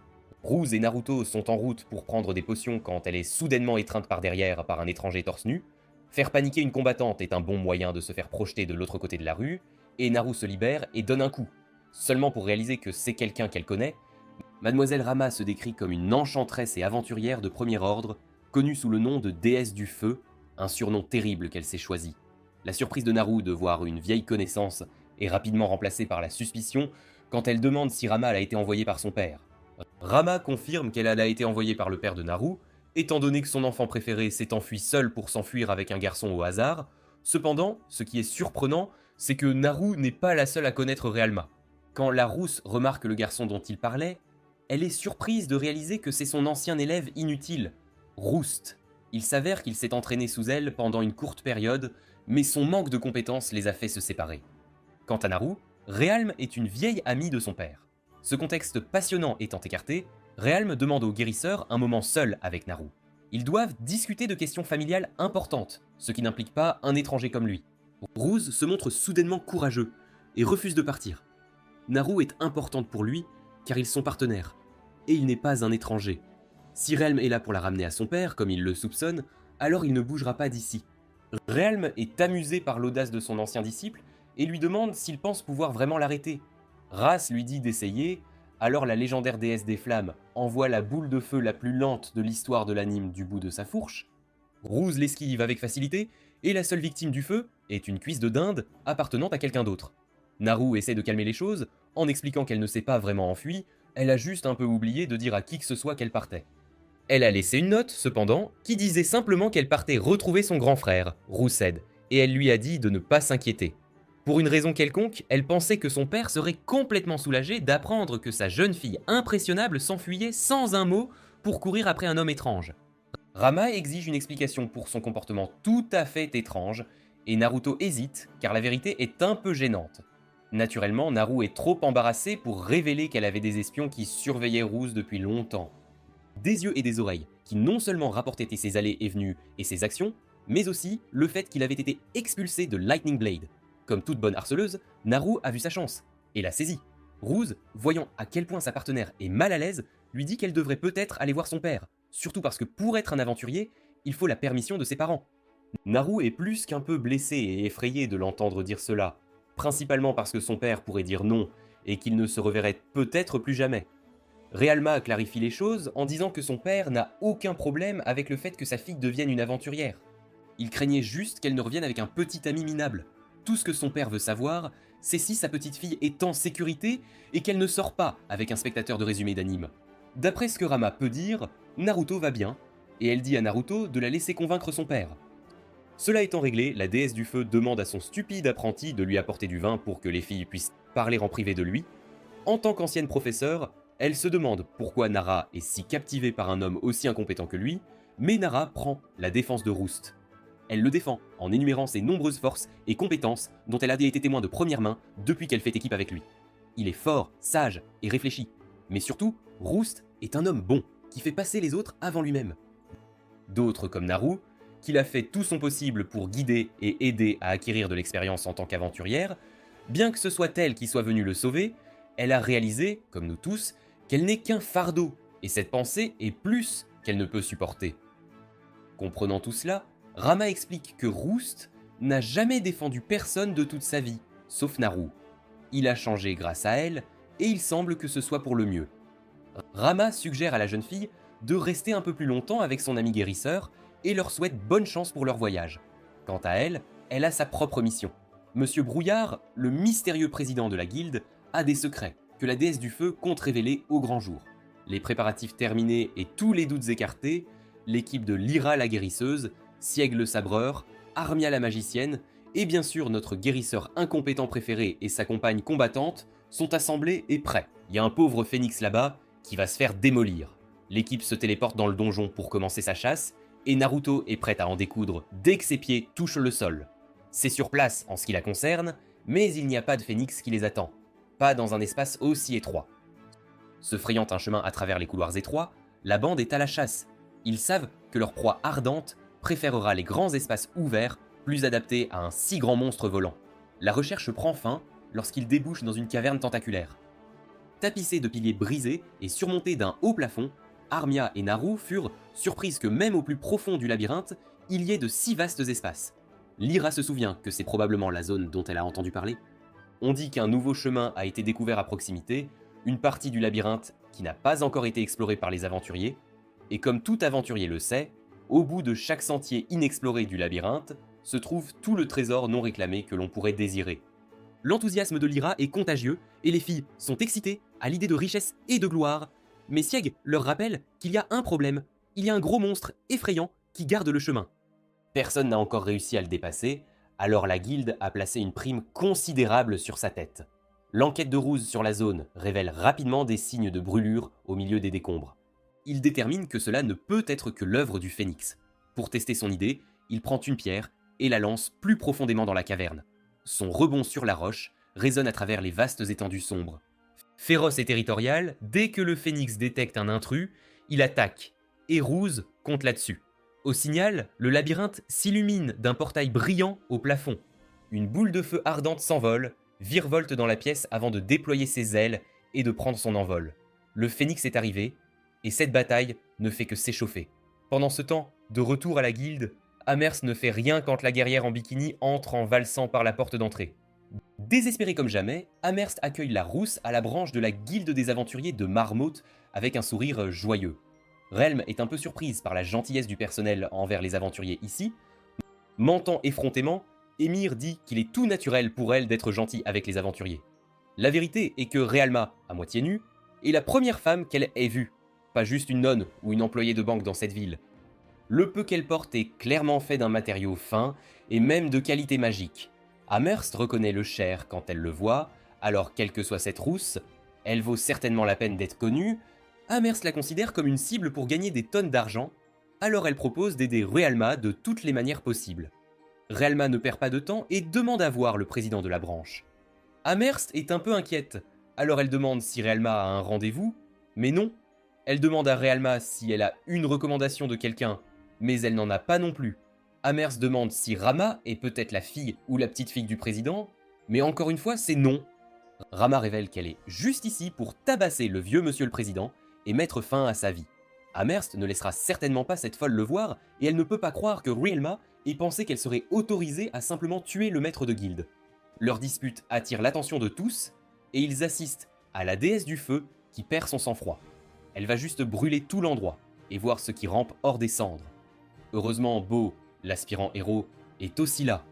Ruse et Naruto sont en route pour prendre des potions quand elle est soudainement étreinte par derrière par un étranger torse nu. Faire paniquer une combattante est un bon moyen de se faire projeter de l'autre côté de la rue, et Naru se libère et donne un coup, seulement pour réaliser que c'est quelqu'un qu'elle connaît. Mademoiselle Rama se décrit comme une enchanteresse et aventurière de premier ordre, connue sous le nom de déesse du feu, un surnom terrible qu'elle s'est choisi. La surprise de Naru de voir une vieille connaissance est rapidement remplacée par la suspicion quand elle demande si Rama a été envoyée par son père. Rama confirme qu'elle a été envoyée par le père de Naru, étant donné que son enfant préféré s'est enfui seul pour s'enfuir avec un garçon au hasard. Cependant, ce qui est surprenant, c'est que Naru n'est pas la seule à connaître Realma. Quand la rousse remarque le garçon dont il parlait, elle est surprise de réaliser que c'est son ancien élève inutile, Roust. Il s'avère qu'il s'est entraîné sous elle pendant une courte période, mais son manque de compétences les a fait se séparer. Quant à Naru, Realm est une vieille amie de son père. Ce contexte passionnant étant écarté, Realm demande au guérisseur un moment seul avec Naru. Ils doivent discuter de questions familiales importantes, ce qui n'implique pas un étranger comme lui. Ruse se montre soudainement courageux et refuse de partir. Naru est importante pour lui car ils sont partenaires, et il n'est pas un étranger. Si Realm est là pour la ramener à son père, comme il le soupçonne, alors il ne bougera pas d'ici. Realm est amusé par l'audace de son ancien disciple et lui demande s'il pense pouvoir vraiment l'arrêter. Ras lui dit d'essayer, alors la légendaire déesse des flammes envoie la boule de feu la plus lente de l'histoire de l'anime du bout de sa fourche. Ruse l'esquive avec facilité, et la seule victime du feu est une cuisse de dinde appartenant à quelqu'un d'autre. Naru essaie de calmer les choses en expliquant qu'elle ne s'est pas vraiment enfuie, elle a juste un peu oublié de dire à qui que ce soit qu'elle partait. Elle a laissé une note, cependant, qui disait simplement qu'elle partait retrouver son grand frère, Roussed, et elle lui a dit de ne pas s'inquiéter. Pour une raison quelconque, elle pensait que son père serait complètement soulagé d'apprendre que sa jeune fille impressionnable s'enfuyait sans un mot pour courir après un homme étrange. Rama exige une explication pour son comportement tout à fait étrange, et Naruto hésite car la vérité est un peu gênante. Naturellement, Naru est trop embarrassée pour révéler qu'elle avait des espions qui surveillaient Ruse depuis longtemps. Des yeux et des oreilles qui non seulement rapportaient ses allées et venues et ses actions, mais aussi le fait qu'il avait été expulsé de Lightning Blade. Comme toute bonne harceleuse, Naru a vu sa chance et l'a saisie. Ruse, voyant à quel point sa partenaire est mal à l'aise, lui dit qu'elle devrait peut-être aller voir son père, surtout parce que pour être un aventurier, il faut la permission de ses parents. Naru est plus qu'un peu blessé et effrayé de l'entendre dire cela, principalement parce que son père pourrait dire non et qu'il ne se reverrait peut-être plus jamais. Realma clarifie les choses en disant que son père n'a aucun problème avec le fait que sa fille devienne une aventurière. Il craignait juste qu'elle ne revienne avec un petit ami minable. Tout ce que son père veut savoir, c'est si sa petite fille est en sécurité et qu'elle ne sort pas avec un spectateur de résumé d'anime. D'après ce que Rama peut dire, Naruto va bien, et elle dit à Naruto de la laisser convaincre son père. Cela étant réglé, la déesse du feu demande à son stupide apprenti de lui apporter du vin pour que les filles puissent parler en privé de lui. En tant qu'ancienne professeure, elle se demande pourquoi Nara est si captivée par un homme aussi incompétent que lui, mais Nara prend la défense de Roust. Elle le défend en énumérant ses nombreuses forces et compétences dont elle a été témoin de première main depuis qu'elle fait équipe avec lui. il est fort, sage et réfléchi. Mais surtout, Roust est un homme bon, qui fait passer les autres avant lui-même. D'autres comme Naru, qu'il a fait tout son possible pour guider et aider à acquérir de l'expérience en tant qu'aventurière, bien que ce soit elle qui soit venue le sauver, elle a réalisé, comme nous tous, qu'elle n'est qu'un fardeau, et cette pensée est plus qu'elle ne peut supporter. Comprenant tout cela, Rama explique que Roust n'a jamais défendu personne de toute sa vie, sauf Naru. Il a changé grâce à elle, et il semble que ce soit pour le mieux. Rama suggère à la jeune fille de rester un peu plus longtemps avec son ami guérisseur et leur souhaite bonne chance pour leur voyage. Quant à elle, elle a sa propre mission. Monsieur Brouillard, le mystérieux président de la guilde, a des secrets que la déesse du feu compte révéler au grand jour. Les préparatifs terminés et tous les doutes écartés, l'équipe de Lyra la guérisseuse, Sieg le sabreur, Armia la magicienne et bien sûr notre guérisseur incompétent préféré et sa compagne combattante sont assemblés et prêts. Il y a un pauvre phénix là-bas qui va se faire démolir. L'équipe se téléporte dans le donjon pour commencer sa chasse et Naruto est prêt à en découdre dès que ses pieds touchent le sol. C'est sur place en ce qui la concerne, mais il n'y a pas de phénix qui les attend. Pas dans un espace aussi étroit. Se frayant un chemin à travers les couloirs étroits, la bande est à la chasse. Ils savent que leur proie ardente préférera les grands espaces ouverts, plus adaptés à un si grand monstre volant. La recherche prend fin lorsqu'ils débouchent dans une caverne tentaculaire. Tapissée de piliers brisés et surmontée d'un haut plafond, Armia et Naru furent surprises que même au plus profond du labyrinthe, il y ait de si vastes espaces. Lyra se souvient que c'est probablement la zone dont elle a entendu parler. On dit qu'un nouveau chemin a été découvert à proximité, une partie du labyrinthe qui n'a pas encore été explorée par les aventuriers, et comme tout aventurier le sait, au bout de chaque sentier inexploré du labyrinthe se trouve tout le trésor non réclamé que l'on pourrait désirer. L'enthousiasme de Lyra est contagieux, et les filles sont excitées à l'idée de richesse et de gloire. Mais Sieg leur rappelle qu'il y a un problème, il y a un gros monstre effrayant qui garde le chemin. Personne n'a encore réussi à le dépasser, alors la guilde a placé une prime considérable sur sa tête. L'enquête de Ruse sur la zone révèle rapidement des signes de brûlure au milieu des décombres. Il détermine que cela ne peut être que l'œuvre du phénix. Pour tester son idée, il prend une pierre et la lance plus profondément dans la caverne. Son rebond sur la roche résonne à travers les vastes étendues sombres. Féroce et territorial, dès que le phénix détecte un intrus, il attaque, et Ruse compte là-dessus. Au signal, le labyrinthe s'illumine d'un portail brillant au plafond. Une boule de feu ardente s'envole, virevolte dans la pièce avant de déployer ses ailes et de prendre son envol. Le phénix est arrivé, et cette bataille ne fait que s'échauffer. Pendant ce temps, de retour à la guilde, Amherst ne fait rien quand la guerrière en bikini entre en valsant par la porte d'entrée. Désespéré comme jamais, Amherst accueille la rousse à la branche de la guilde des aventuriers de Marmotte avec un sourire joyeux. Relm est un peu surprise par la gentillesse du personnel envers les aventuriers ici. Mentant effrontément, Emir dit qu'il est tout naturel pour elle d'être gentille avec les aventuriers. La vérité est que Realma, à moitié nue, est la première femme qu'elle ait vue, pas juste une nonne ou une employée de banque dans cette ville. Le peu qu'elle porte est clairement fait d'un matériau fin et même de qualité magique. Amherst reconnaît le cher quand elle le voit, alors quelle que soit cette rousse, elle vaut certainement la peine d'être connue. Amherst la considère comme une cible pour gagner des tonnes d'argent, alors elle propose d'aider Realma de toutes les manières possibles. Realma ne perd pas de temps et demande à voir le président de la branche. Amherst est un peu inquiète, alors elle demande si Realma a un rendez-vous, mais non. Elle demande à Realma si elle a une recommandation de quelqu'un, mais elle n'en a pas non plus. Amherst demande si Rama est peut-être la fille ou la petite-fille du président, mais encore une fois, c'est non. Rama révèle qu'elle est juste ici pour tabasser le vieux monsieur le président et mettre fin à sa vie. Amherst ne laissera certainement pas cette folle le voir, et elle ne peut pas croire que Realma ait pensé qu'elle serait autorisée à simplement tuer le maître de guilde. Leur dispute attire l'attention de tous, et ils assistent à la déesse du feu qui perd son sang-froid. Elle va juste brûler tout l'endroit, et voir ce qui rampe hors des cendres. Heureusement, Beau, l'aspirant héros, est aussi là.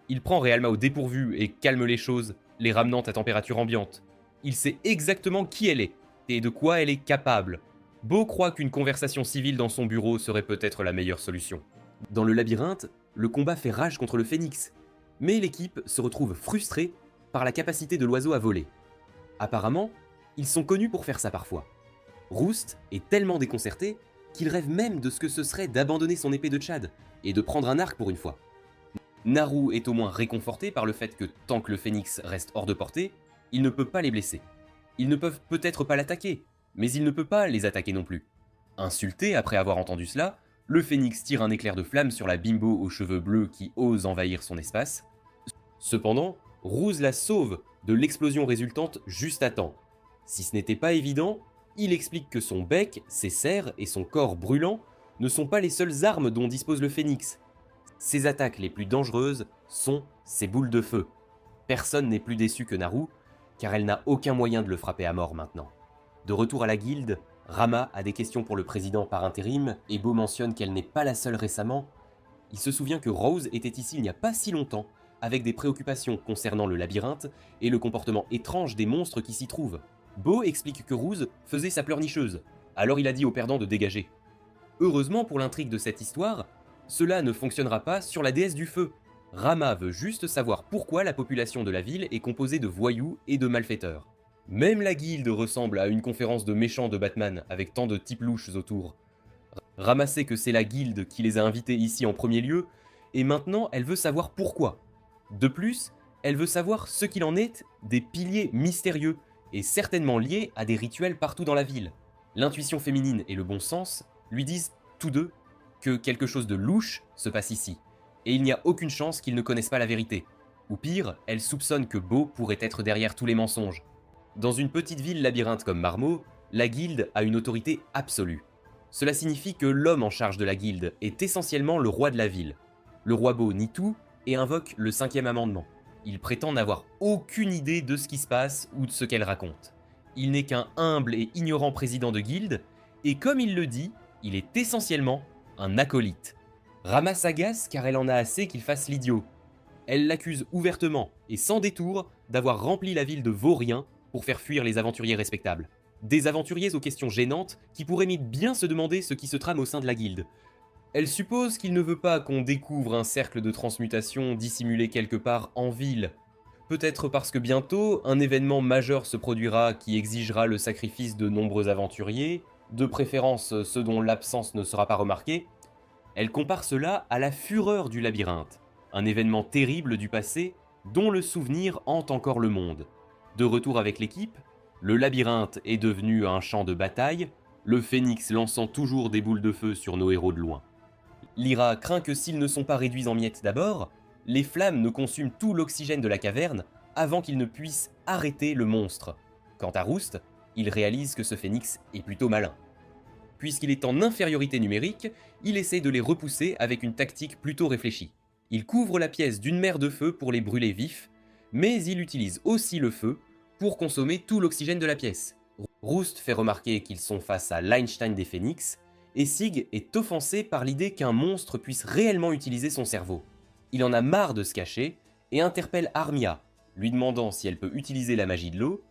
Il prend Realma au dépourvu et calme les choses, les ramenant à température ambiante. Il sait exactement qui elle est, et de quoi elle est capable. Beau croit qu'une conversation civile dans son bureau serait peut-être la meilleure solution. Dans le labyrinthe, le combat fait rage contre le phénix, mais l'équipe se retrouve frustrée par la capacité de l'oiseau à voler. Apparemment, ils sont connus pour faire ça parfois. Roust est tellement déconcerté qu'il rêve même de ce que ce serait d'abandonner son épée de Tchad et de prendre un arc pour une fois. Naru est au moins réconforté par le fait que tant que le phénix reste hors de portée, il ne peut pas les blesser. Ils ne peuvent peut-être pas l'attaquer, mais il ne peut pas les attaquer non plus. Insulté après avoir entendu cela, le phénix tire un éclair de flamme sur la bimbo aux cheveux bleus qui ose envahir son espace. Cependant, Rouse la sauve de l'explosion résultante juste à temps. Si ce n'était pas évident, il explique que son bec, ses serres et son corps brûlant ne sont pas les seules armes dont dispose le phénix. Ses attaques les plus dangereuses sont ses boules de feu. Personne n'est plus déçu que Naru, car elle n'a aucun moyen de le frapper à mort maintenant. De retour à la guilde, Rama a des questions pour le président par intérim, et Beau mentionne qu'elle n'est pas la seule récemment. Il se souvient que Rose était ici il n'y a pas si longtemps, avec des préoccupations concernant le labyrinthe et le comportement étrange des monstres qui s'y trouvent. Beau explique que Rose faisait sa pleurnicheuse, alors il a dit au perdant de dégager. Heureusement pour l'intrigue de cette histoire, cela ne fonctionnera pas sur la déesse du feu. Rama veut juste savoir pourquoi la population de la ville est composée de voyous et de malfaiteurs. Même la guilde ressemble à une conférence de méchants de Batman avec tant de types louches autour. Rama sait que c'est la guilde qui les a invités ici en premier lieu, et maintenant elle veut savoir pourquoi. De plus, elle veut savoir ce qu'il en est des piliers mystérieux, et certainement liés à des rituels partout dans la ville. L'intuition féminine et le bon sens lui disent tous deux que quelque chose de louche se passe ici, et il n'y a aucune chance qu'ils ne connaissent pas la vérité. Ou pire, elle soupçonne que Beau pourrait être derrière tous les mensonges. Dans une petite ville labyrinthe comme Marmot, la guilde a une autorité absolue. Cela signifie que l'homme en charge de la guilde est essentiellement le roi de la ville. Le roi Beau nie tout et invoque le 5e amendement. Il prétend n'avoir aucune idée de ce qui se passe ou de ce qu'elle raconte. Il n'est qu'un humble et ignorant président de guilde, et comme il le dit, il est essentiellement un acolyte. Rama s'agace car elle en a assez qu'il fasse l'idiot. Elle l'accuse ouvertement et sans détour d'avoir rempli la ville de vauriens pour faire fuir les aventuriers respectables. Des aventuriers aux questions gênantes qui pourraient bien se demander ce qui se trame au sein de la guilde. Elle suppose qu'il ne veut pas qu'on découvre un cercle de transmutation dissimulé quelque part en ville. Peut-être parce que bientôt, un événement majeur se produira qui exigera le sacrifice de nombreux aventuriers, de préférence ceux dont l'absence ne sera pas remarquée. Elle compare cela à la fureur du labyrinthe, un événement terrible du passé dont le souvenir hante encore le monde. De retour avec l'équipe, le labyrinthe est devenu un champ de bataille, le phénix lançant toujours des boules de feu sur nos héros de loin. Lyra craint que s'ils ne sont pas réduits en miettes d'abord, les flammes ne consument tout l'oxygène de la caverne avant qu'ils ne puissent arrêter le monstre. Quant à Roust, il réalise que ce phénix est plutôt malin. Puisqu'il est en infériorité numérique, il essaie de les repousser avec une tactique plutôt réfléchie. Il couvre la pièce d'une mer de feu pour les brûler vifs, mais il utilise aussi le feu pour consommer tout l'oxygène de la pièce. Roust fait remarquer qu'ils sont face à l'Einstein des phénix, et Sig est offensé par l'idée qu'un monstre puisse réellement utiliser son cerveau. Il en a marre de se cacher et interpelle Armia, lui demandant si elle peut utiliser la magie de l'eau.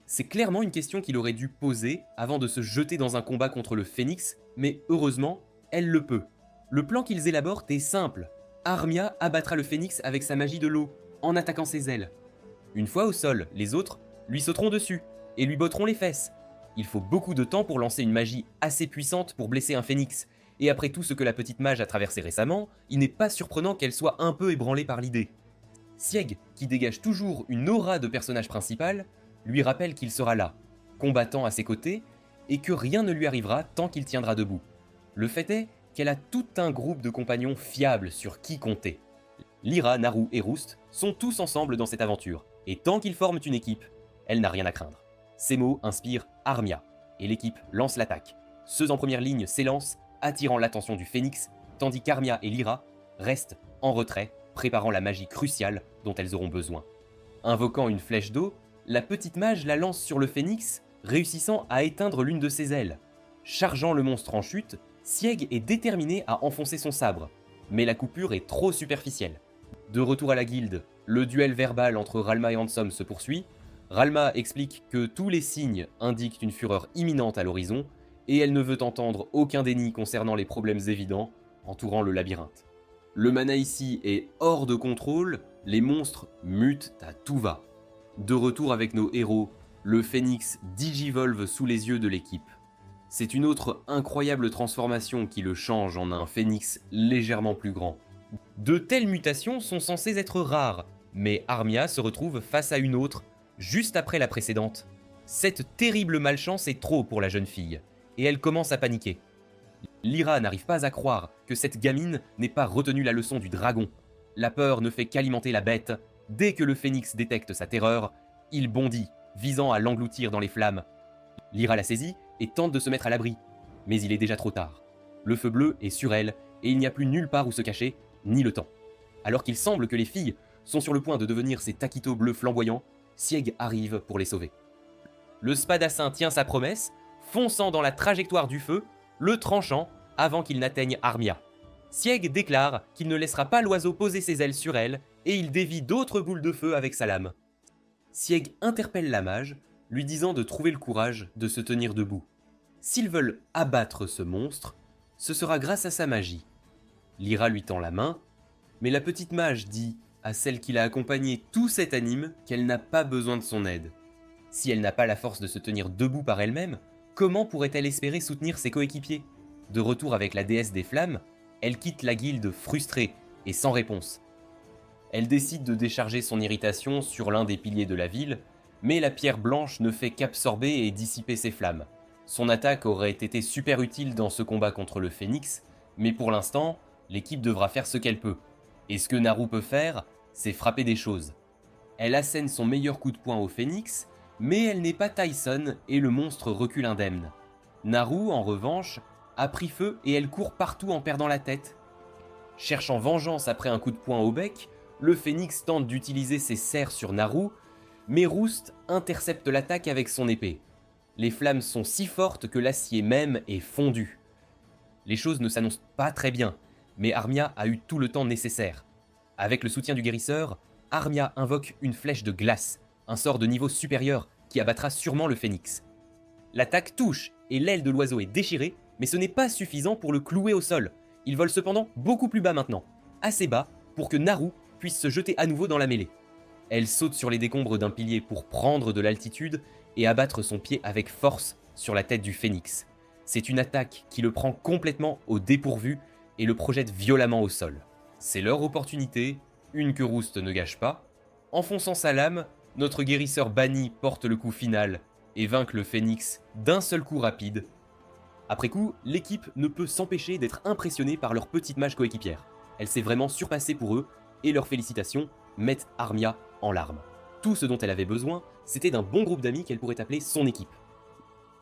C'est clairement une question qu'il aurait dû poser avant de se jeter dans un combat contre le phénix, mais heureusement, elle le peut. Le plan qu'ils élaborent est simple. Armia abattra le phénix avec sa magie de l'eau, en attaquant ses ailes. Une fois au sol, les autres lui sauteront dessus et lui botteront les fesses. Il faut beaucoup de temps pour lancer une magie assez puissante pour blesser un phénix, et après tout ce que la petite mage a traversé récemment, il n'est pas surprenant qu'elle soit un peu ébranlée par l'idée. Sieg, qui dégage toujours une aura de personnage principal, lui rappelle qu'il sera là, combattant à ses côtés, et que rien ne lui arrivera tant qu'il tiendra debout. Le fait est qu'elle a tout un groupe de compagnons fiables sur qui compter. Lyra, Naru et Roust sont tous ensemble dans cette aventure, et tant qu'ils forment une équipe, elle n'a rien à craindre. Ces mots inspirent Armia, et l'équipe lance l'attaque. Ceux en première ligne s'élancent, attirant l'attention du phénix, tandis qu'Armia et Lyra restent en retrait, préparant la magie cruciale dont elles auront besoin. Invoquant une flèche d'eau, la petite mage la lance sur le phénix, réussissant à éteindre l'une de ses ailes. Chargeant le monstre en chute, Sieg est déterminé à enfoncer son sabre, mais la coupure est trop superficielle. De retour à la guilde, le duel verbal entre Ralma et Handsome se poursuit. Ralma explique que tous les signes indiquent une fureur imminente à l'horizon, et elle ne veut entendre aucun déni concernant les problèmes évidents entourant le labyrinthe. Le mana ici est hors de contrôle, les monstres mutent à tout va. De retour avec nos héros, le phénix digivolve sous les yeux de l'équipe. C'est une autre incroyable transformation qui le change en un phénix légèrement plus grand. De telles mutations sont censées être rares, mais Armia se retrouve face à une autre, juste après la précédente. Cette terrible malchance est trop pour la jeune fille, et elle commence à paniquer. Lyra n'arrive pas à croire que cette gamine n'ait pas retenu la leçon du dragon. La peur ne fait qu'alimenter la bête. Dès que le phénix détecte sa terreur, il bondit, visant à l'engloutir dans les flammes. Lyra la saisit et tente de se mettre à l'abri, mais il est déjà trop tard. Le feu bleu est sur elle, et il n'y a plus nulle part où se cacher, ni le temps. Alors qu'il semble que les filles sont sur le point de devenir ces taquitos bleus flamboyants, Sieg arrive pour les sauver. Le spadassin tient sa promesse, fonçant dans la trajectoire du feu, le tranchant avant qu'il n'atteigne Armia. Sieg déclare qu'il ne laissera pas l'oiseau poser ses ailes sur elle, et il dévie d'autres boules de feu avec sa lame. Sieg interpelle la mage, lui disant de trouver le courage de se tenir debout. S'ils veulent abattre ce monstre, ce sera grâce à sa magie. Lyra lui tend la main, mais la petite mage dit à celle qui l'a accompagnée tout cet anime qu'elle n'a pas besoin de son aide. Si elle n'a pas la force de se tenir debout par elle-même, comment pourrait-elle espérer soutenir ses coéquipiers ? De retour avec la déesse des flammes, elle quitte la guilde frustrée et sans réponse. Elle décide de décharger son irritation sur l'un des piliers de la ville, mais la pierre blanche ne fait qu'absorber et dissiper ses flammes. Son attaque aurait été super utile dans ce combat contre le phénix, mais pour l'instant, l'équipe devra faire ce qu'elle peut. Et ce que Naru peut faire, c'est frapper des choses. Elle assène son meilleur coup de poing au phénix, mais elle n'est pas Tyson et le monstre recule indemne. Naru, en revanche, a pris feu et elle court partout en perdant la tête. Cherchant vengeance après un coup de poing au bec, le phénix tente d'utiliser ses serres sur Naru, mais Roust intercepte l'attaque avec son épée. Les flammes sont si fortes que l'acier même est fondu. Les choses ne s'annoncent pas très bien, mais Armia a eu tout le temps nécessaire. Avec le soutien du guérisseur, Armia invoque une flèche de glace, un sort de niveau supérieur qui abattra sûrement le phénix. L'attaque touche et l'aile de l'oiseau est déchirée, mais ce n'est pas suffisant pour le clouer au sol. Il vole cependant beaucoup plus bas maintenant, assez bas pour que Naru puisse se jeter à nouveau dans la mêlée. Elle saute sur les décombres d'un pilier pour prendre de l'altitude et abattre son pied avec force sur la tête du phénix. C'est une attaque qui le prend complètement au dépourvu et le projette violemment au sol. C'est leur opportunité, une que Roust ne gâche pas. Enfonçant sa lame, notre guérisseur banni porte le coup final et vainc le phénix d'un seul coup rapide. Après coup, l'équipe ne peut s'empêcher d'être impressionnée par leur petite mage coéquipière. Elle s'est vraiment surpassée pour eux et leurs félicitations mettent Armia en larmes. Tout ce dont elle avait besoin, c'était d'un bon groupe d'amis qu'elle pourrait appeler son équipe.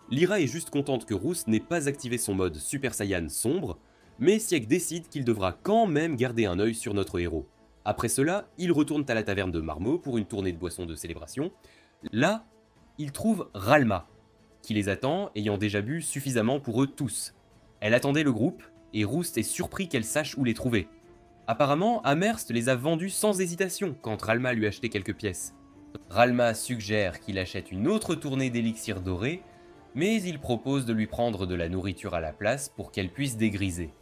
Lyra est juste contente que Roust n'ait pas activé son mode Super Saiyan sombre, mais Sieg décide qu'il devra quand même garder un œil sur notre héros. Après cela, ils retournent à la taverne de Marmot pour une tournée de boissons de célébration. Là, ils trouvent Ralma, qui les attend, ayant déjà bu suffisamment pour eux tous. Elle attendait le groupe, et Roust est surpris qu'elle sache où les trouver. Apparemment, Amherst les a vendus sans hésitation quand Ralma lui achetait quelques pièces. Ralma suggère qu'il achète une autre tournée d'élixir doré, mais il propose de lui prendre de la nourriture à la place pour qu'elle puisse dégriser.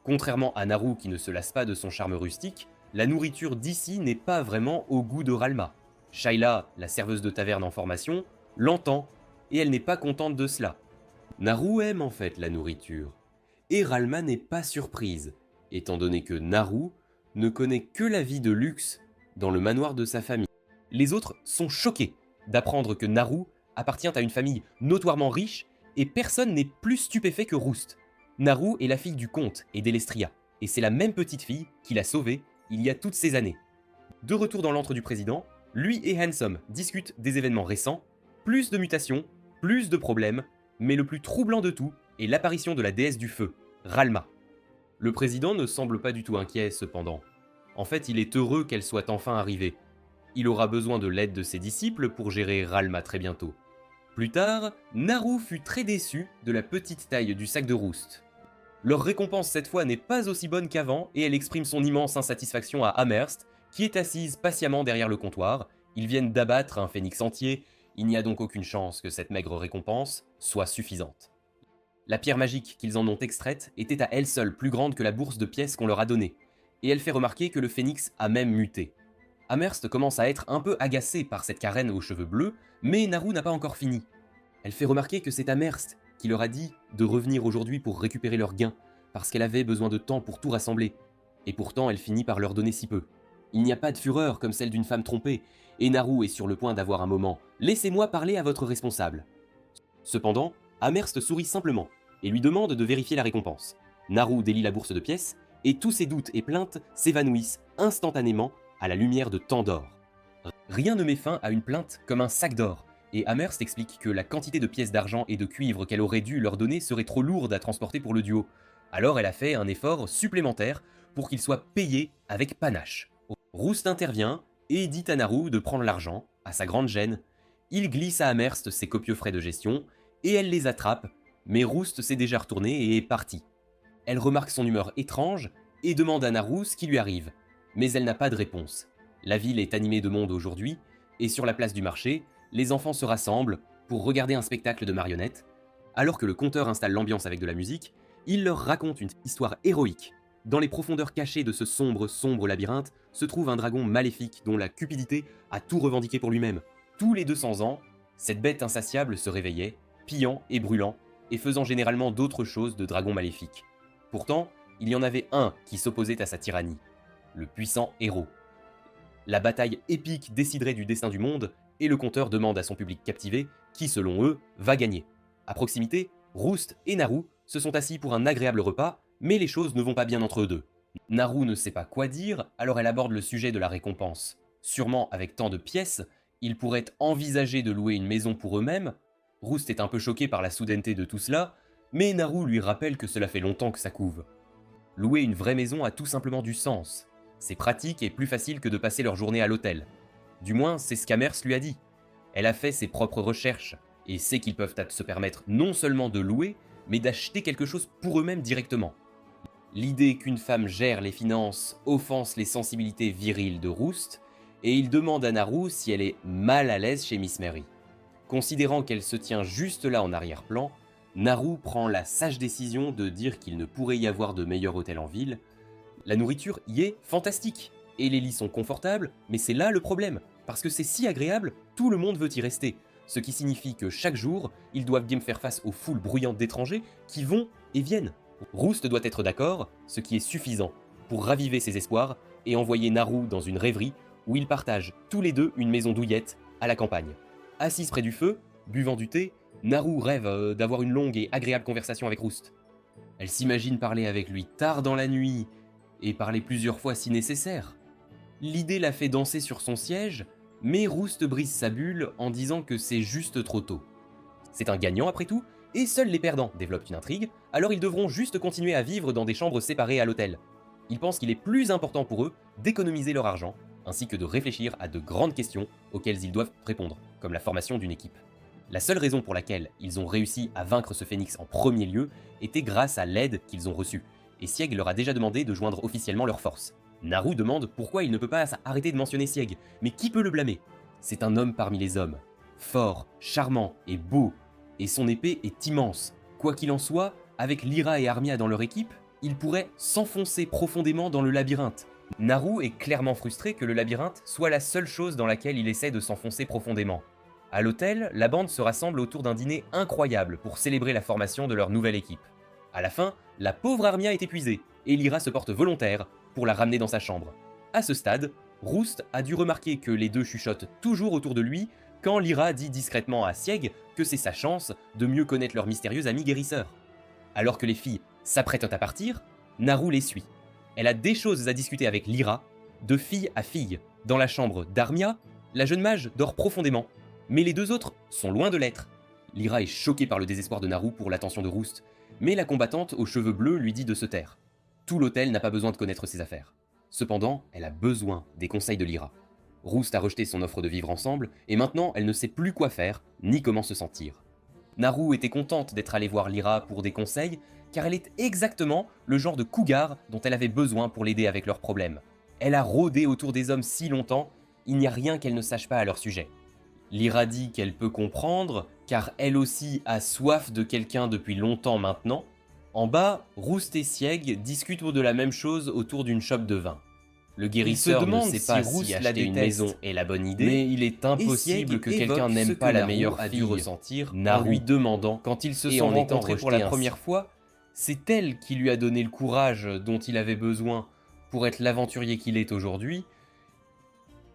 Contrairement à Naru qui ne se lasse pas de son charme rustique, la nourriture d'ici n'est pas vraiment au goût de Ralma. Shayla, la serveuse de taverne en formation, l'entend, et elle n'est pas contente de cela. Naru aime en fait la nourriture, et Ralma n'est pas surprise, étant donné que Naru ne connaît que la vie de luxe dans le manoir de sa famille. Les autres sont choqués d'apprendre que Naru appartient à une famille notoirement riche, et personne n'est plus stupéfait que Roust. Naru est la fille du comte et d'Elestria, et c'est la même petite fille qui l'a sauvée il y a toutes ces années. De retour dans l'antre du président, lui et Handsome discutent des événements récents, plus de mutations, plus de problèmes, mais le plus troublant de tout est l'apparition de la déesse du feu, Ralma. Le président ne semble pas du tout inquiet cependant. En fait, il est heureux qu'elle soit enfin arrivée. Il aura besoin de l'aide de ses disciples pour gérer Ralma très bientôt. Plus tard, Naru fut très déçu de la petite taille du sac de Roust. Leur récompense cette fois n'est pas aussi bonne qu'avant et elle exprime son immense insatisfaction à Amherst, qui est assise patiemment derrière le comptoir. Ils viennent d'abattre un phénix entier, il n'y a donc aucune chance que cette maigre récompense soit suffisante. La pierre magique qu'ils en ont extraite était à elle seule plus grande que la bourse de pièces qu'on leur a donnée, et elle fait remarquer que le phénix a même muté. Amherst commence à être un peu agacé par cette carène aux cheveux bleus, mais Naru n'a pas encore fini. Elle fait remarquer que c'est Amherst qui leur a dit de revenir aujourd'hui pour récupérer leurs gains, parce qu'elle avait besoin de temps pour tout rassembler. Et pourtant, elle finit par leur donner si peu. Il n'y a pas de fureur comme celle d'une femme trompée, et Naru est sur le point d'avoir un moment Laissez-moi parler à votre responsable. Cependant, Amherst sourit simplement et lui demande de vérifier la récompense. Naru délie la bourse de pièces et tous ses doutes et plaintes s'évanouissent instantanément à la lumière de tant d'or. Rien ne met fin à une plainte comme un sac d'or, et Amherst explique que la quantité de pièces d'argent et de cuivre qu'elle aurait dû leur donner serait trop lourde à transporter pour le duo. Alors elle a fait un effort supplémentaire pour qu'il soit payé avec panache. Roust intervient et dit à Naru de prendre l'argent, à sa grande gêne. Il glisse à Amherst ses copieux frais de gestion, et elle les attrape, mais Roust s'est déjà retourné et est parti. Elle remarque son humeur étrange et demande à Naru ce qui lui arrive, mais elle n'a pas de réponse. La ville est animée de monde aujourd'hui, et sur la place du marché, les enfants se rassemblent pour regarder un spectacle de marionnettes. Alors que le conteur installe l'ambiance avec de la musique, il leur raconte une histoire héroïque. Dans les profondeurs cachées de ce sombre labyrinthe se trouve un dragon maléfique dont la cupidité a tout revendiqué pour lui-même. Tous les 200 ans, cette bête insatiable se réveillait, pillant et brûlant, et faisant généralement d'autres choses de dragon maléfique. Pourtant, il y en avait un qui s'opposait à sa tyrannie, le puissant héros. La bataille épique déciderait du destin du monde, et le conteur demande à son public captivé qui, selon eux, va gagner. À proximité, Roust et Naru se sont assis pour un agréable repas, mais les choses ne vont pas bien entre eux deux. Naru ne sait pas quoi dire, alors elle aborde le sujet de la récompense. Sûrement, avec tant de pièces, ils pourraient envisager de louer une maison pour eux-mêmes. Roust est un peu choqué par la soudaineté de tout cela, mais Naru lui rappelle que cela fait longtemps que ça couve. Louer une vraie maison a tout simplement du sens. C'est pratique et plus facile que de passer leur journée à l'hôtel. Du moins, c'est ce qu'Amherst lui a dit. Elle a fait ses propres recherches, et sait qu'ils peuvent se permettre non seulement de louer, mais d'acheter quelque chose pour eux-mêmes directement. L'idée qu'une femme gère les finances offense les sensibilités viriles de Roust, et il demande à Naru si elle est mal à l'aise chez Miss Mary. Considérant qu'elle se tient juste là en arrière-plan, Naru prend la sage décision de dire qu'il ne pourrait y avoir de meilleur hôtel en ville. La nourriture y est fantastique, et les lits sont confortables, mais c'est là le problème, parce que c'est si agréable, tout le monde veut y rester, ce qui signifie que chaque jour, ils doivent bien faire face aux foules bruyantes d'étrangers qui vont et viennent. Roust doit être d'accord, ce qui est suffisant, pour raviver ses espoirs et envoyer Naru dans une rêverie où ils partagent tous les deux une maison douillette à la campagne. Assise près du feu, buvant du thé, Naru rêve d'avoir une longue et agréable conversation avec Roust. Elle s'imagine parler avec lui tard dans la nuit, et parler plusieurs fois si nécessaire. L'idée la fait danser sur son siège, mais Roust brise sa bulle en disant que c'est juste trop tôt. C'est un gagnant après tout, et seuls les perdants développent une intrigue, alors ils devront juste continuer à vivre dans des chambres séparées à l'hôtel. Ils pensent qu'il est plus important pour eux d'économiser leur argent, ainsi que de réfléchir à de grandes questions auxquelles ils doivent répondre, comme la formation d'une équipe. La seule raison pour laquelle ils ont réussi à vaincre ce phénix en premier lieu était grâce à l'aide qu'ils ont reçue, et Sieg leur a déjà demandé de joindre officiellement leurs forces. Naru demande pourquoi il ne peut pas arrêter de mentionner Sieg, mais qui peut le blâmer? C'est un homme parmi les hommes, fort, charmant et beau, et son épée est immense. Quoi qu'il en soit, avec Lyra et Armia dans leur équipe, ils pourraient s'enfoncer profondément dans le labyrinthe. Naru est clairement frustré que le labyrinthe soit la seule chose dans laquelle il essaie de s'enfoncer profondément. À l'hôtel, la bande se rassemble autour d'un dîner incroyable pour célébrer la formation de leur nouvelle équipe. À la fin, la pauvre Armia est épuisée, et Lyra se porte volontaire pour la ramener dans sa chambre. À ce stade, Roust a dû remarquer que les deux chuchotent toujours autour de lui quand Lyra dit discrètement à Sieg que c'est sa chance de mieux connaître leur mystérieux ami guérisseur. Alors que les filles s'apprêtent à partir, Naru les suit. Elle a des choses à discuter avec Lyra, de fille à fille. Dans la chambre d'Armia, la jeune mage dort profondément, mais les deux autres sont loin de l'être. Lyra est choquée par le désespoir de Naru pour l'attention de Roust, mais la combattante aux cheveux bleus lui dit de se taire. Tout l'hôtel n'a pas besoin de connaître ses affaires. Cependant, elle a besoin des conseils de Lyra. Roust a rejeté son offre de vivre ensemble, et maintenant elle ne sait plus quoi faire, ni comment se sentir. Naru était contente d'être allée voir Lyra pour des conseils, car elle est exactement le genre de cougar dont elle avait besoin pour l'aider avec leurs problèmes. Elle a rôdé autour des hommes si longtemps, il n'y a rien qu'elle ne sache pas à leur sujet. Lyra dit qu'elle peut comprendre, car elle aussi a soif de quelqu'un depuis longtemps maintenant. En bas, Roust et Sieg discutent de la même chose autour d'une chope de vin. Le guérisseur ne sait pas si acheter une maison est la bonne idée, mais il est impossible que quelqu'un n'aime pas la meilleure fille ressentir en lui demandant quand ils se sont rencontrés pour la première fois. C'est elle qui lui a donné le courage dont il avait besoin pour être l'aventurier qu'il est aujourd'hui.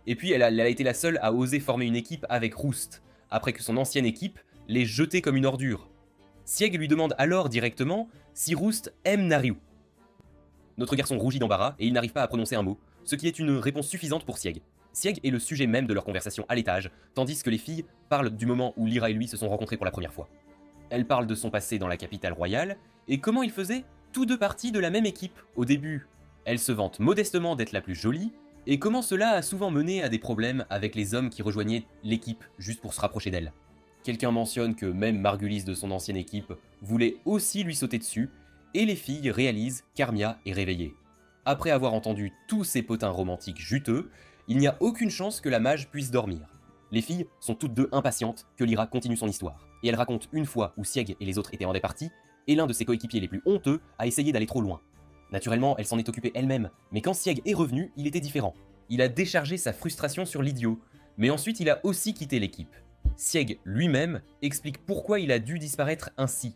Et puis elle a été la seule à oser former une équipe avec Roust, après que son ancienne équipe l'ait jeté comme une ordure. Sieg lui demande alors directement si Roust aime Naru. Notre garçon rougit d'embarras et il n'arrive pas à prononcer un mot, ce qui est une réponse suffisante pour Sieg. Sieg est le sujet même de leur conversation à l'étage, tandis que les filles parlent du moment où Lyra et lui se sont rencontrés pour la première fois. Elles parlent de son passé dans la capitale royale et comment ils faisaient tous deux partie de la même équipe au début. Elle se vante modestement d'être la plus jolie, et comment cela a souvent mené à des problèmes avec les hommes qui rejoignaient l'équipe juste pour se rapprocher d'elle. Quelqu'un mentionne que même Margulis de son ancienne équipe voulait aussi lui sauter dessus, et les filles réalisent qu'Armia est réveillée. Après avoir entendu tous ces potins romantiques juteux, il n'y a aucune chance que la mage puisse dormir. Les filles sont toutes deux impatientes que Lyra continue son histoire, et elle raconte une fois où Sieg et les autres étaient en départie, et l'un de ses coéquipiers les plus honteux a essayé d'aller trop loin. Naturellement, elle s'en est occupée elle-même, mais quand Sieg est revenu, il était différent. Il a déchargé sa frustration sur l'idiot, mais ensuite il a aussi quitté l'équipe. Sieg lui-même explique pourquoi il a dû disparaître ainsi.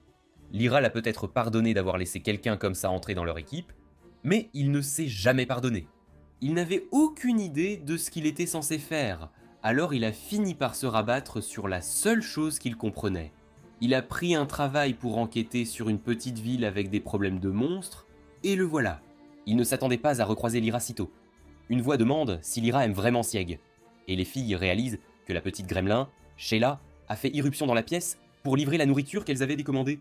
Lyra l'a peut-être pardonné d'avoir laissé quelqu'un comme ça entrer dans leur équipe, mais il ne s'est jamais pardonné. Il n'avait aucune idée de ce qu'il était censé faire, alors il a fini par se rabattre sur la seule chose qu'il comprenait. Il a pris un travail pour enquêter sur une petite ville avec des problèmes de monstres, et le voilà. Il ne s'attendait pas à recroiser Lyra sitôt. Une voix demande si Lyra aime vraiment Sieg, et les filles réalisent que la petite gremlin, Sheila, a fait irruption dans la pièce pour livrer la nourriture qu'elles avaient décommandée.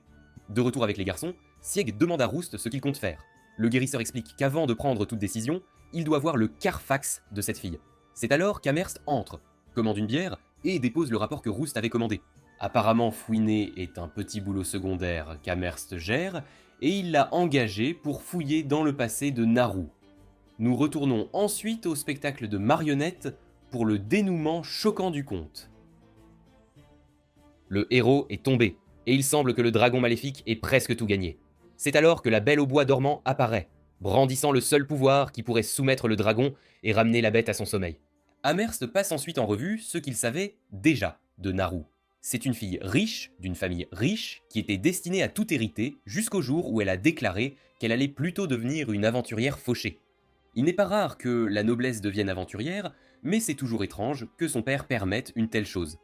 De retour avec les garçons, Sieg demande à Roust ce qu'il compte faire. Le guérisseur explique qu'avant de prendre toute décision, il doit voir le Carfax de cette fille. C'est alors qu'Amerst entre, commande une bière et dépose le rapport que Roust avait commandé. Apparemment, fouiner est un petit boulot secondaire qu'Amerst gère, et il l'a engagé pour fouiller dans le passé de Naru. Nous retournons ensuite au spectacle de marionnettes pour le dénouement choquant du conte. Le héros est tombé, et il semble que le dragon maléfique ait presque tout gagné. C'est alors que la Belle au bois dormant apparaît, brandissant le seul pouvoir qui pourrait soumettre le dragon et ramener la bête à son sommeil. Amerst passe ensuite en revue ce qu'il savait déjà de Naru. C'est une fille riche, d'une famille riche, qui était destinée à tout hériter jusqu'au jour où elle a déclaré qu'elle allait plutôt devenir une aventurière fauchée. Il n'est pas rare que la noblesse devienne aventurière, mais c'est toujours étrange que son père permette une telle chose.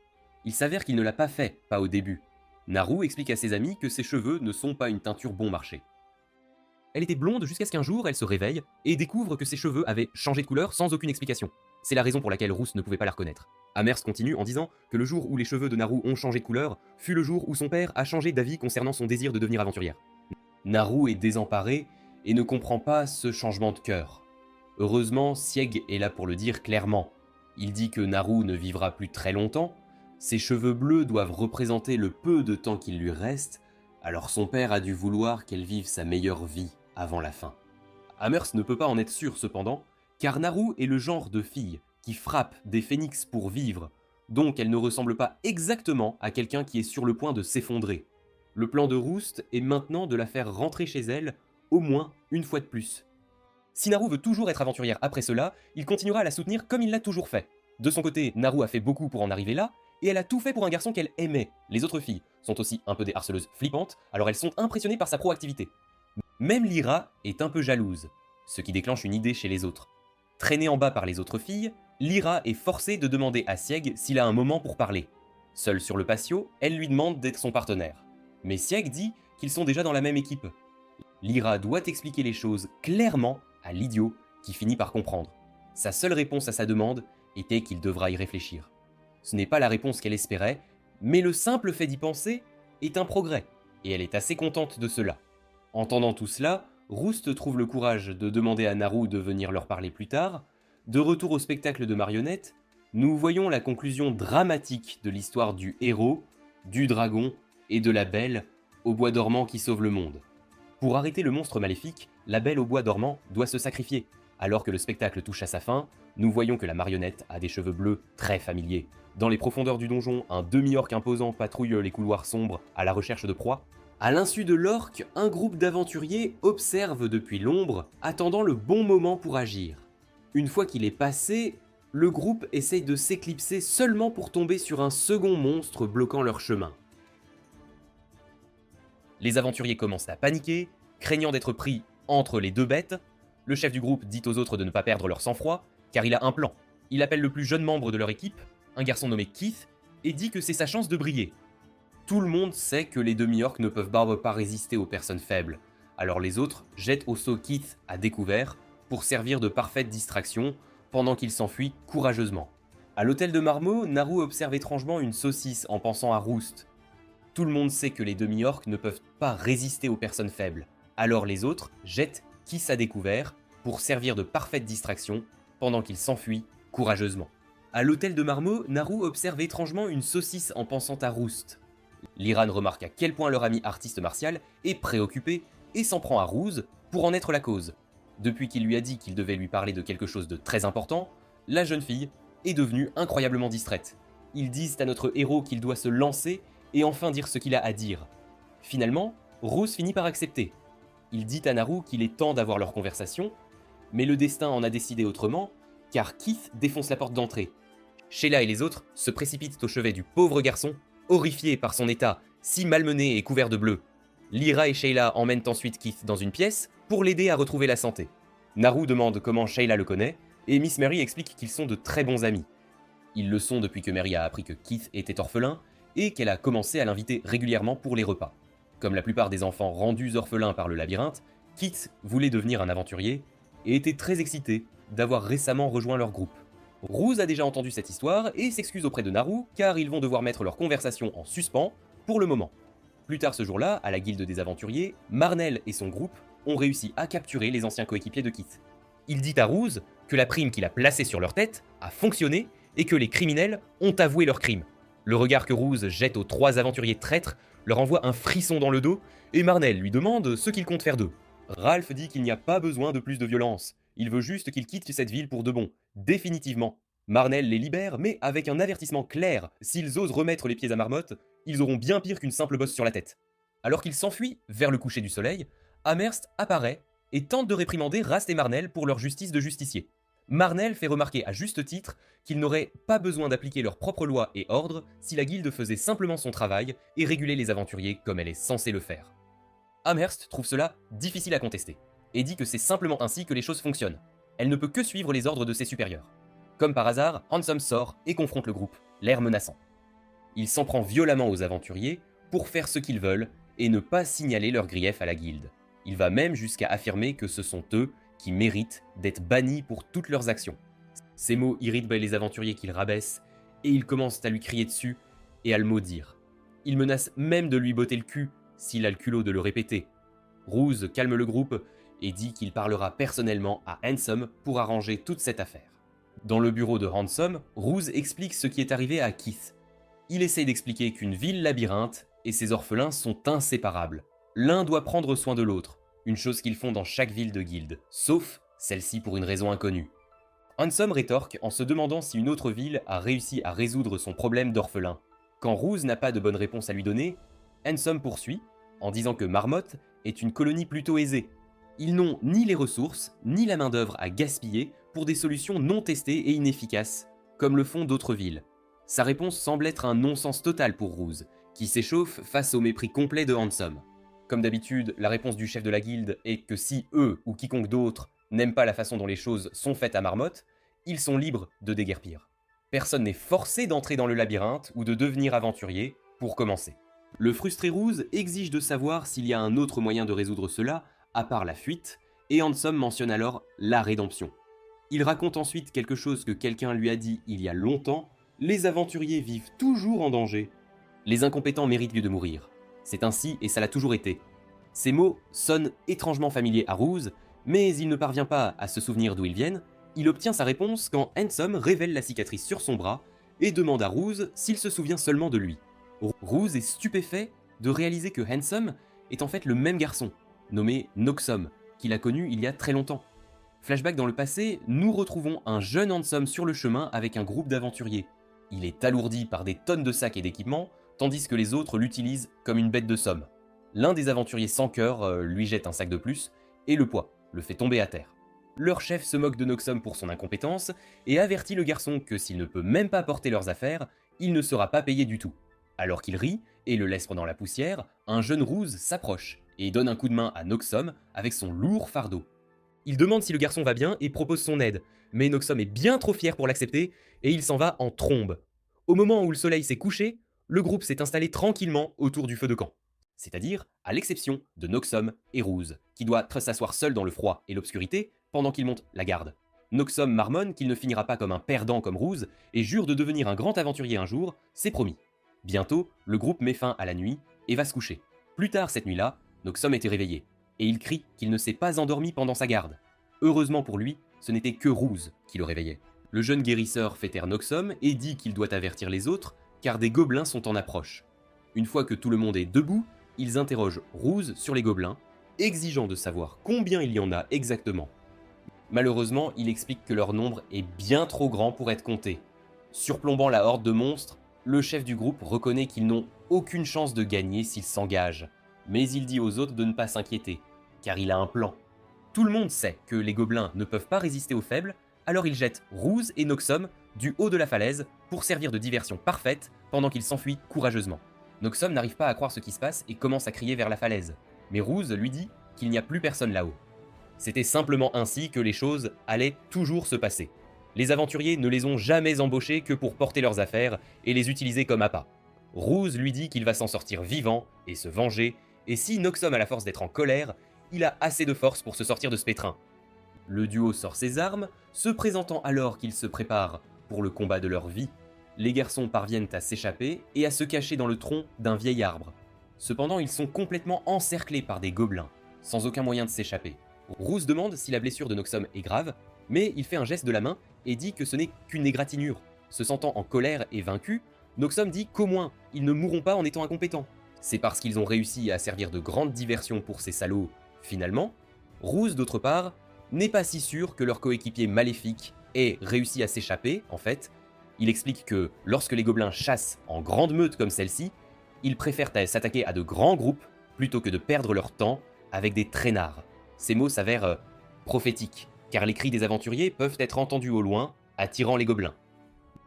Il s'avère qu'il ne l'a pas fait, pas au début. Naru explique à ses amis que ses cheveux ne sont pas une teinture bon marché. Elle était blonde jusqu'à ce qu'un jour elle se réveille et découvre que ses cheveux avaient changé de couleur sans aucune explication. C'est la raison pour laquelle Roust ne pouvait pas la reconnaître. Amerst continue en disant que le jour où les cheveux de Naru ont changé de couleur fut le jour où son père a changé d'avis concernant son désir de devenir aventurière. Naru est désemparé et ne comprend pas ce changement de cœur. Heureusement, Sieg est là pour le dire clairement. Il dit que Naru ne vivra plus très longtemps, ses cheveux bleus doivent représenter le peu de temps qu'il lui reste, alors son père a dû vouloir qu'elle vive sa meilleure vie avant la fin. Amerst ne peut pas en être sûr cependant, car Naru est le genre de fille qui frappe des phénix pour vivre, donc elle ne ressemble pas exactement à quelqu'un qui est sur le point de s'effondrer. Le plan de Roust est maintenant de la faire rentrer chez elle, au moins une fois de plus. Si Naru veut toujours être aventurière après cela, il continuera à la soutenir comme il l'a toujours fait. De son côté, Naru a fait beaucoup pour en arriver là, et elle a tout fait pour un garçon qu'elle aimait. Les autres filles sont aussi un peu des harceleuses flippantes, alors elles sont impressionnées par sa proactivité. Même Lyra est un peu jalouse, ce qui déclenche une idée chez les autres. Traînée en bas par les autres filles, Lyra est forcée de demander à Sieg s'il a un moment pour parler. Seule sur le patio, elle lui demande d'être son partenaire. Mais Sieg dit qu'ils sont déjà dans la même équipe. Lyra doit expliquer les choses clairement à l'idiot qui finit par comprendre. Sa seule réponse à sa demande était qu'il devra y réfléchir. Ce n'est pas la réponse qu'elle espérait, mais le simple fait d'y penser est un progrès, et elle est assez contente de cela. Entendant tout cela, Roust trouve le courage de demander à Naru de venir leur parler plus tard. De retour au spectacle de marionnettes, nous voyons la conclusion dramatique de l'histoire du héros, du dragon et de la belle au bois dormant qui sauve le monde. Pour arrêter le monstre maléfique, la belle au bois dormant doit se sacrifier. Alors que le spectacle touche à sa fin, nous voyons que la marionnette a des cheveux bleus très familiers. Dans les profondeurs du donjon, un demi-orc imposant patrouille les couloirs sombres à la recherche de proies. À l'insu de l'orc, un groupe d'aventuriers observe depuis l'ombre, attendant le bon moment pour agir. Une fois qu'il est passé, le groupe essaye de s'éclipser seulement pour tomber sur un second monstre bloquant leur chemin. Les aventuriers commencent à paniquer, craignant d'être pris entre les deux bêtes. Le chef du groupe dit aux autres de ne pas perdre leur sang-froid, car il a un plan. Il appelle le plus jeune membre de leur équipe, un garçon nommé Keith, et dit que c'est sa chance de briller. Tout le monde sait que les demi-orques ne peuvent pas résister aux personnes faibles, alors les autres jettent au saut Keith à découvert pour servir de parfaite distraction pendant qu'il s'enfuit courageusement. À l'hôtel de Marmot, Naru observe étrangement une saucisse en pensant à Roost. Tout le monde sait que les demi-orques ne peuvent pas résister aux personnes faibles, alors les autres jettent Keith à découvert pour servir de parfaite distraction pendant qu'il s'enfuit courageusement. À l'hôtel de Marmot, Naru observe étrangement une saucisse en pensant à Roost. Liran remarque à quel point leur ami artiste martial est préoccupé et s'en prend à Roose pour en être la cause. Depuis qu'il lui a dit qu'il devait lui parler de quelque chose de très important, la jeune fille est devenue incroyablement distraite. Ils disent à notre héros qu'il doit se lancer et enfin dire ce qu'il a à dire. Finalement, Roose finit par accepter. Il dit à Naru qu'il est temps d'avoir leur conversation, mais le destin en a décidé autrement, car Keith défonce la porte d'entrée. Sheila et les autres se précipitent au chevet du pauvre garçon, horrifiés par son état si malmené et couvert de bleu. Lyra et Sheila emmènent ensuite Keith dans une pièce pour l'aider à retrouver la santé. Naru demande comment Sheila le connaît, et Miss Mary explique qu'ils sont de très bons amis. Ils le sont depuis que Mary a appris que Keith était orphelin, et qu'elle a commencé à l'inviter régulièrement pour les repas. Comme la plupart des enfants rendus orphelins par le labyrinthe, Keith voulait devenir un aventurier, et était très excité d'avoir récemment rejoint leur groupe. Roose a déjà entendu cette histoire et s'excuse auprès de Naru car ils vont devoir mettre leur conversation en suspens pour le moment. Plus tard ce jour-là, à la guilde des aventuriers, Marnell et son groupe ont réussi à capturer les anciens coéquipiers de Keith. Il dit à Roose que la prime qu'il a placée sur leur tête a fonctionné et que les criminels ont avoué leurs crimes. Le regard que Roose jette aux 3 aventuriers traîtres leur envoie un frisson dans le dos et Marnell lui demande ce qu'il compte faire d'eux. Ralph dit qu'il n'y a pas besoin de plus de violence. Il veut juste qu'ils quittent cette ville pour de bon, définitivement. Marnell les libère, mais avec un avertissement clair. S'ils osent remettre les pieds à Marmotte, ils auront bien pire qu'une simple bosse sur la tête. Alors qu'ils s'enfuient vers le coucher du soleil, Amherst apparaît et tente de réprimander Rast et Marnell pour leur justice de justicier. Marnell fait remarquer à juste titre qu'ils n'auraient pas besoin d'appliquer leurs propres lois et ordres si la guilde faisait simplement son travail et régulait les aventuriers comme elle est censée le faire. Amherst trouve cela difficile à contester, et dit que c'est simplement ainsi que les choses fonctionnent. Elle ne peut que suivre les ordres de ses supérieurs. Comme par hasard, Handsome sort et confronte le groupe, l'air menaçant. Il s'en prend violemment aux aventuriers pour faire ce qu'ils veulent et ne pas signaler leurs griefs à la guilde. Il va même jusqu'à affirmer que ce sont eux qui méritent d'être bannis pour toutes leurs actions. Ces mots irritent les aventuriers qu'il rabaisse, et ils commencent à lui crier dessus et à le maudire. Il menace même de lui botter le cul s'il a le culot de le répéter. Roose calme le groupe et dit qu'il parlera personnellement à Handsome pour arranger toute cette affaire. Dans le bureau de Handsome, Roose explique ce qui est arrivé à Keith. Il essaye d'expliquer qu'une ville labyrinthe et ses orphelins sont inséparables. L'un doit prendre soin de l'autre, une chose qu'ils font dans chaque ville de guilde, sauf celle-ci pour une raison inconnue. Handsome rétorque en se demandant si une autre ville a réussi à résoudre son problème d'orphelin. Quand Roose n'a pas de bonne réponse à lui donner, Handsome poursuit en disant que Marmotte est une colonie plutôt aisée. Ils n'ont ni les ressources, ni la main-d'œuvre à gaspiller pour des solutions non testées et inefficaces, comme le font d'autres villes. Sa réponse semble être un non-sens total pour Roose, qui s'échauffe face au mépris complet de Handsome. Comme d'habitude, la réponse du chef de la guilde est que si eux ou quiconque d'autre n'aiment pas la façon dont les choses sont faites à Marmotte, ils sont libres de déguerpir. Personne n'est forcé d'entrer dans le labyrinthe ou de devenir aventurier pour commencer. Le frustré Roose exige de savoir s'il y a un autre moyen de résoudre cela, à part la fuite, et Handsome mentionne alors la rédemption. Il raconte ensuite quelque chose que quelqu'un lui a dit il y a longtemps, les aventuriers vivent toujours en danger. Les incompétents méritent mieux de mourir. C'est ainsi et ça l'a toujours été. Ces mots sonnent étrangement familiers à Roose, mais il ne parvient pas à se souvenir d'où ils viennent. Il obtient sa réponse quand Handsome révèle la cicatrice sur son bras et demande à Roose s'il se souvient seulement de lui. Roose est stupéfait de réaliser que Handsome est en fait le même garçon, nommé Noxum, qu'il a connu il y a très longtemps. Flashback dans le passé, nous retrouvons un jeune Handsome sur le chemin avec un groupe d'aventuriers. Il est alourdi par des tonnes de sacs et d'équipements, tandis que les autres l'utilisent comme une bête de somme. L'un des aventuriers sans cœur lui jette un sac de plus, et le poids le fait tomber à terre. Leur chef se moque de Noxum pour son incompétence, et avertit le garçon que s'il ne peut même pas porter leurs affaires, il ne sera pas payé du tout. Alors qu'il rit et le laisse dans la poussière, un jeune Roose s'approche et donne un coup de main à Noxum avec son lourd fardeau. Il demande si le garçon va bien et propose son aide, mais Noxum est bien trop fier pour l'accepter et il s'en va en trombe. Au moment où le soleil s'est couché, le groupe s'est installé tranquillement autour du feu de camp. C'est-à-dire à l'exception de Noxum et Ruse, qui doit s'asseoir seul dans le froid et l'obscurité pendant qu'il monte la garde. Noxum marmonne qu'il ne finira pas comme un perdant comme Ruse et jure de devenir un grand aventurier un jour, c'est promis. Bientôt, le groupe met fin à la nuit et va se coucher. Plus tard cette nuit-là, Noxum était réveillé, et il crie qu'il ne s'est pas endormi pendant sa garde. Heureusement pour lui, ce n'était que Ruse qui le réveillait. Le jeune guérisseur fait taire Noxum et dit qu'il doit avertir les autres, car des gobelins sont en approche. Une fois que tout le monde est debout, ils interrogent Ruse sur les gobelins, exigeant de savoir combien il y en a exactement. Malheureusement, il explique que leur nombre est bien trop grand pour être compté. Surplombant la horde de monstres, le chef du groupe reconnaît qu'ils n'ont aucune chance de gagner s'ils s'engagent, mais il dit aux autres de ne pas s'inquiéter, car il a un plan. Tout le monde sait que les gobelins ne peuvent pas résister aux faibles, alors il jette Ruse et Noxum du haut de la falaise pour servir de diversion parfaite pendant qu'ils s'enfuient courageusement. Noxum n'arrive pas à croire ce qui se passe et commence à crier vers la falaise, mais Ruse lui dit qu'il n'y a plus personne là-haut. C'était simplement ainsi que les choses allaient toujours se passer. Les aventuriers ne les ont jamais embauchés que pour porter leurs affaires et les utiliser comme appât. Ruse lui dit qu'il va s'en sortir vivant et se venger, et si Noxum a la force d'être en colère, il a assez de force pour se sortir de ce pétrin. Le duo sort ses armes, se présentant alors qu'ils se préparent pour le combat de leur vie. Les garçons parviennent à s'échapper et à se cacher dans le tronc d'un vieil arbre. Cependant, ils sont complètement encerclés par des gobelins, sans aucun moyen de s'échapper. Ruse demande si la blessure de Noxum est grave, mais il fait un geste de la main et dit que ce n'est qu'une égratignure. Se sentant en colère et vaincu, Noxum dit qu'au moins, ils ne mourront pas en étant incompétents. C'est parce qu'ils ont réussi à servir de grande diversion pour ces salauds, finalement. Ruse, d'autre part, n'est pas si sûr que leur coéquipier maléfique ait réussi à s'échapper, en fait. Il explique que lorsque les gobelins chassent en grande meute comme celle-ci, ils préfèrent s'attaquer à de grands groupes plutôt que de perdre leur temps avec des traînards. Ces mots s'avèrent prophétiques, car les cris des aventuriers peuvent être entendus au loin, attirant les gobelins.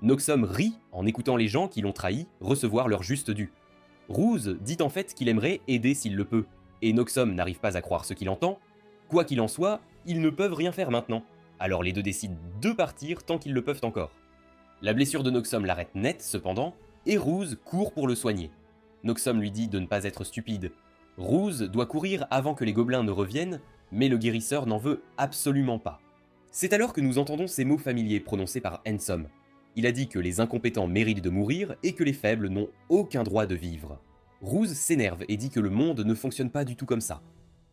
Noxum rit en écoutant les gens qui l'ont trahi recevoir leur juste dû. Ruse dit en fait qu'il aimerait aider s'il le peut, et Noxum n'arrive pas à croire ce qu'il entend. Quoi qu'il en soit, ils ne peuvent rien faire maintenant, alors les deux décident de partir tant qu'ils le peuvent encore. La blessure de Noxum l'arrête net cependant, et Ruse court pour le soigner. Noxum lui dit de ne pas être stupide. Ruse doit courir avant que les gobelins ne reviennent, mais le guérisseur n'en veut absolument pas. C'est alors que nous entendons ces mots familiers prononcés par Handsome. Il a dit que les incompétents méritent de mourir et que les faibles n'ont aucun droit de vivre. Ruse s'énerve et dit que le monde ne fonctionne pas du tout comme ça.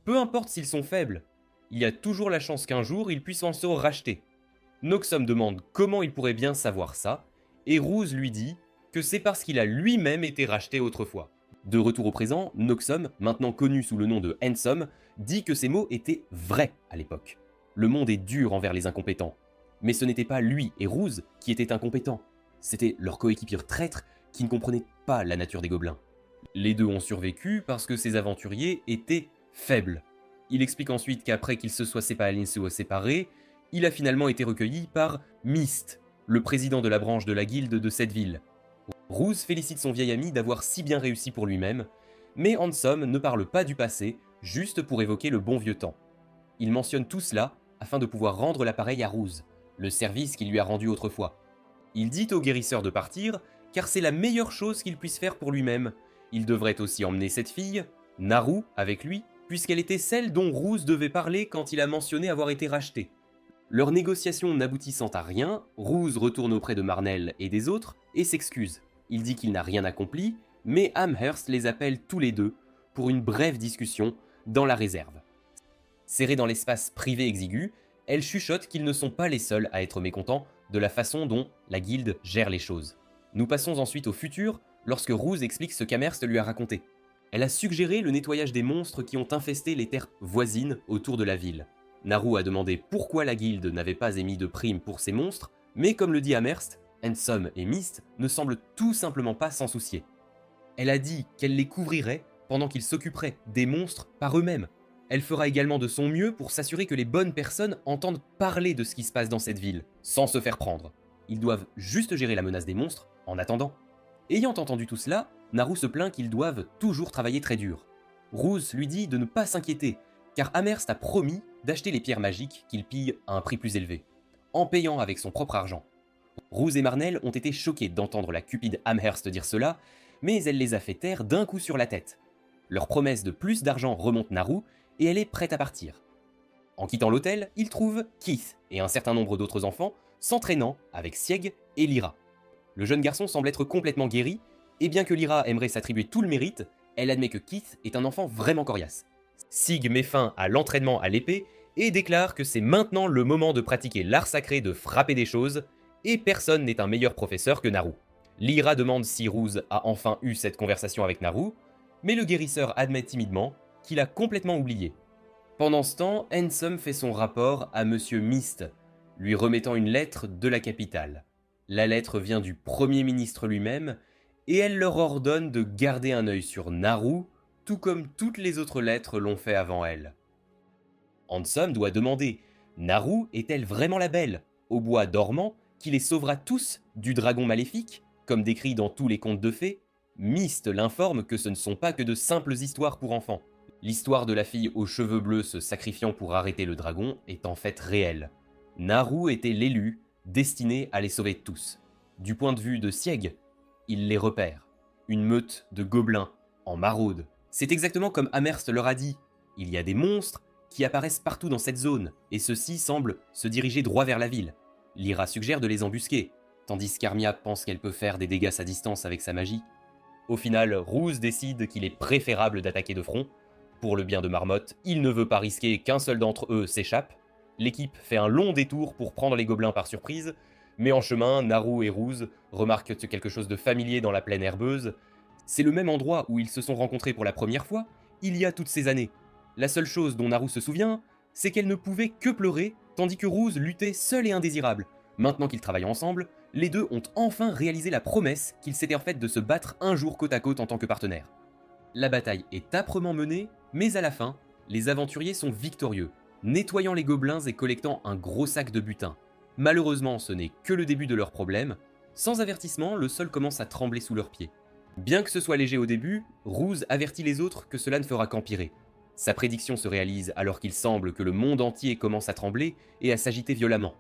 Peu importe s'ils sont faibles, il y a toujours la chance qu'un jour ils puissent en se racheter. Noxum demande comment il pourrait bien savoir ça, et Ruse lui dit que c'est parce qu'il a lui-même été racheté autrefois. De retour au présent, Noxum, maintenant connu sous le nom de Handsome, dit que ces mots étaient vrais à l'époque. Le monde est dur envers les incompétents. Mais ce n'était pas lui et Ruse qui étaient incompétents. C'était leur coéquipier traître qui ne comprenait pas la nature des gobelins. Les deux ont survécu parce que ces aventuriers étaient faibles. Il explique ensuite qu'après qu'ils se soient séparés, il a finalement été recueilli par Myst, le président de la branche de la guilde de cette ville. Ruse félicite son vieil ami d'avoir si bien réussi pour lui-même, mais Handsome ne parle pas du passé, juste pour évoquer le bon vieux temps. Il mentionne tout cela afin de pouvoir rendre l'appareil à Ruse, le service qu'il lui a rendu autrefois. Il dit au guérisseur de partir, car c'est la meilleure chose qu'il puisse faire pour lui-même. Il devrait aussi emmener cette fille, Naru, avec lui, puisqu'elle était celle dont Ruse devait parler quand il a mentionné avoir été racheté. Leur négociation n'aboutissant à rien, Ruse retourne auprès de Marnell et des autres et s'excuse. Il dit qu'il n'a rien accompli, mais Amherst les appelle tous les deux pour une brève discussion dans la réserve. Serrés dans l'espace privé exigu, elles chuchotent qu'ils ne sont pas les seuls à être mécontents de la façon dont la guilde gère les choses. Nous passons ensuite au futur, lorsque Ruse explique ce qu'Amherst lui a raconté. Elle a suggéré le nettoyage des monstres qui ont infesté les terres voisines autour de la ville. Naru a demandé pourquoi la guilde n'avait pas émis de prime pour ces monstres, mais comme le dit Amherst, Handsome et Myst ne semblent tout simplement pas s'en soucier. Elle a dit qu'elle les couvrirait pendant qu'ils s'occuperaient des monstres par eux-mêmes. Elle fera également de son mieux pour s'assurer que les bonnes personnes entendent parler de ce qui se passe dans cette ville, sans se faire prendre. Ils doivent juste gérer la menace des monstres en attendant. Ayant entendu tout cela, Naru se plaint qu'ils doivent toujours travailler très dur. Ruse lui dit de ne pas s'inquiéter, car Amherst a promis d'acheter les pierres magiques qu'il pille à un prix plus élevé, en payant avec son propre argent. Rouse et Marnell ont été choqués d'entendre la cupide Amherst dire cela, mais elle les a fait taire d'un coup sur la tête. Leur promesse de plus d'argent remonte Naru, et elle est prête à partir. En quittant l'hôtel, ils trouvent Keith et un certain nombre d'autres enfants s'entraînant avec Sieg et Lyra. Le jeune garçon semble être complètement guéri, et bien que Lyra aimerait s'attribuer tout le mérite, elle admet que Keith est un enfant vraiment coriace. Sieg met fin à l'entraînement à l'épée et déclare que c'est maintenant le moment de pratiquer l'art sacré de frapper des choses, et personne n'est un meilleur professeur que Naru. Lyra demande si Rouse a enfin eu cette conversation avec Naru, mais le guérisseur admet timidement qu'il a complètement oublié. Pendant ce temps, Handsome fait son rapport à Monsieur Mist, lui remettant une lettre de la capitale. La lettre vient du Premier ministre lui-même, et elle leur ordonne de garder un œil sur Naru, tout comme toutes les autres lettres l'ont fait avant elle. Handsome doit demander « Naru est-elle vraiment la belle, au bois dormant, qui les sauvera tous du dragon maléfique, comme décrit dans tous les contes de fées ?» Mist l'informe que ce ne sont pas que de simples histoires pour enfants. L'histoire de la fille aux cheveux bleus se sacrifiant pour arrêter le dragon est en fait réelle. Naru était l'élu, destiné à les sauver tous. Du point de vue de Sieg, il les repère. Une meute de gobelins, en maraude. C'est exactement comme Amherst leur a dit. Il y a des monstres qui apparaissent partout dans cette zone, et ceux-ci semblent se diriger droit vers la ville. Lyra suggère de les embusquer, tandis qu'Armia pense qu'elle peut faire des dégâts à distance avec sa magie. Au final, Rouse décide qu'il est préférable d'attaquer de front. Pour le bien de Marmotte, il ne veut pas risquer qu'un seul d'entre eux s'échappe. L'équipe fait un long détour pour prendre les gobelins par surprise, mais en chemin, Naru et Rouse remarquent quelque chose de familier dans la plaine herbeuse. C'est le même endroit où ils se sont rencontrés pour la première fois, il y a toutes ces années. La seule chose dont Naru se souvient, c'est qu'elle ne pouvait que pleurer, tandis que Rouse luttait seul et indésirable. Maintenant qu'ils travaillent ensemble, les deux ont enfin réalisé la promesse qu'ils s'étaient faite de se battre un jour côte à côte en tant que partenaires. La bataille est âprement menée, mais à la fin, les aventuriers sont victorieux, nettoyant les gobelins et collectant un gros sac de butin. Malheureusement, ce n'est que le début de leur problème. Sans avertissement, le sol commence à trembler sous leurs pieds. Bien que ce soit léger au début, Rouse avertit les autres que cela ne fera qu'empirer. Sa prédiction se réalise alors qu'il semble que le monde entier commence à trembler et à s'agiter violemment.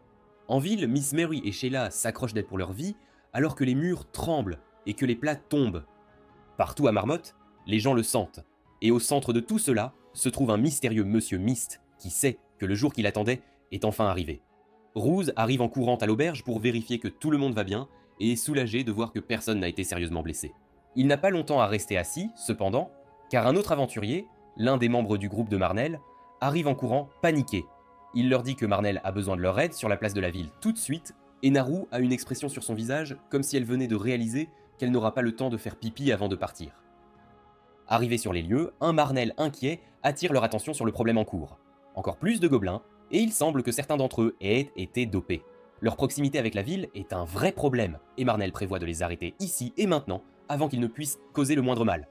En ville, Miss Mary et Sheila s'accrochent d'elle pour leur vie, alors que les murs tremblent et que les plats tombent. Partout à Marmotte, les gens le sentent, et au centre de tout cela se trouve un mystérieux Monsieur Mist qui sait que le jour qu'il attendait est enfin arrivé. Rouse arrive en courant à l'auberge pour vérifier que tout le monde va bien et est soulagé de voir que personne n'a été sérieusement blessé. Il n'a pas longtemps à rester assis, cependant, car un autre aventurier, l'un des membres du groupe de Marnell, arrive en courant paniqué. Il leur dit que Marnell a besoin de leur aide sur la place de la ville tout de suite, et Naru a une expression sur son visage comme si elle venait de réaliser qu'elle n'aura pas le temps de faire pipi avant de partir. Arrivé sur les lieux, un Marnell inquiet attire leur attention sur le problème en cours. Encore plus de gobelins, et il semble que certains d'entre eux aient été dopés. Leur proximité avec la ville est un vrai problème, et Marnell prévoit de les arrêter ici et maintenant, avant qu'ils ne puissent causer le moindre mal.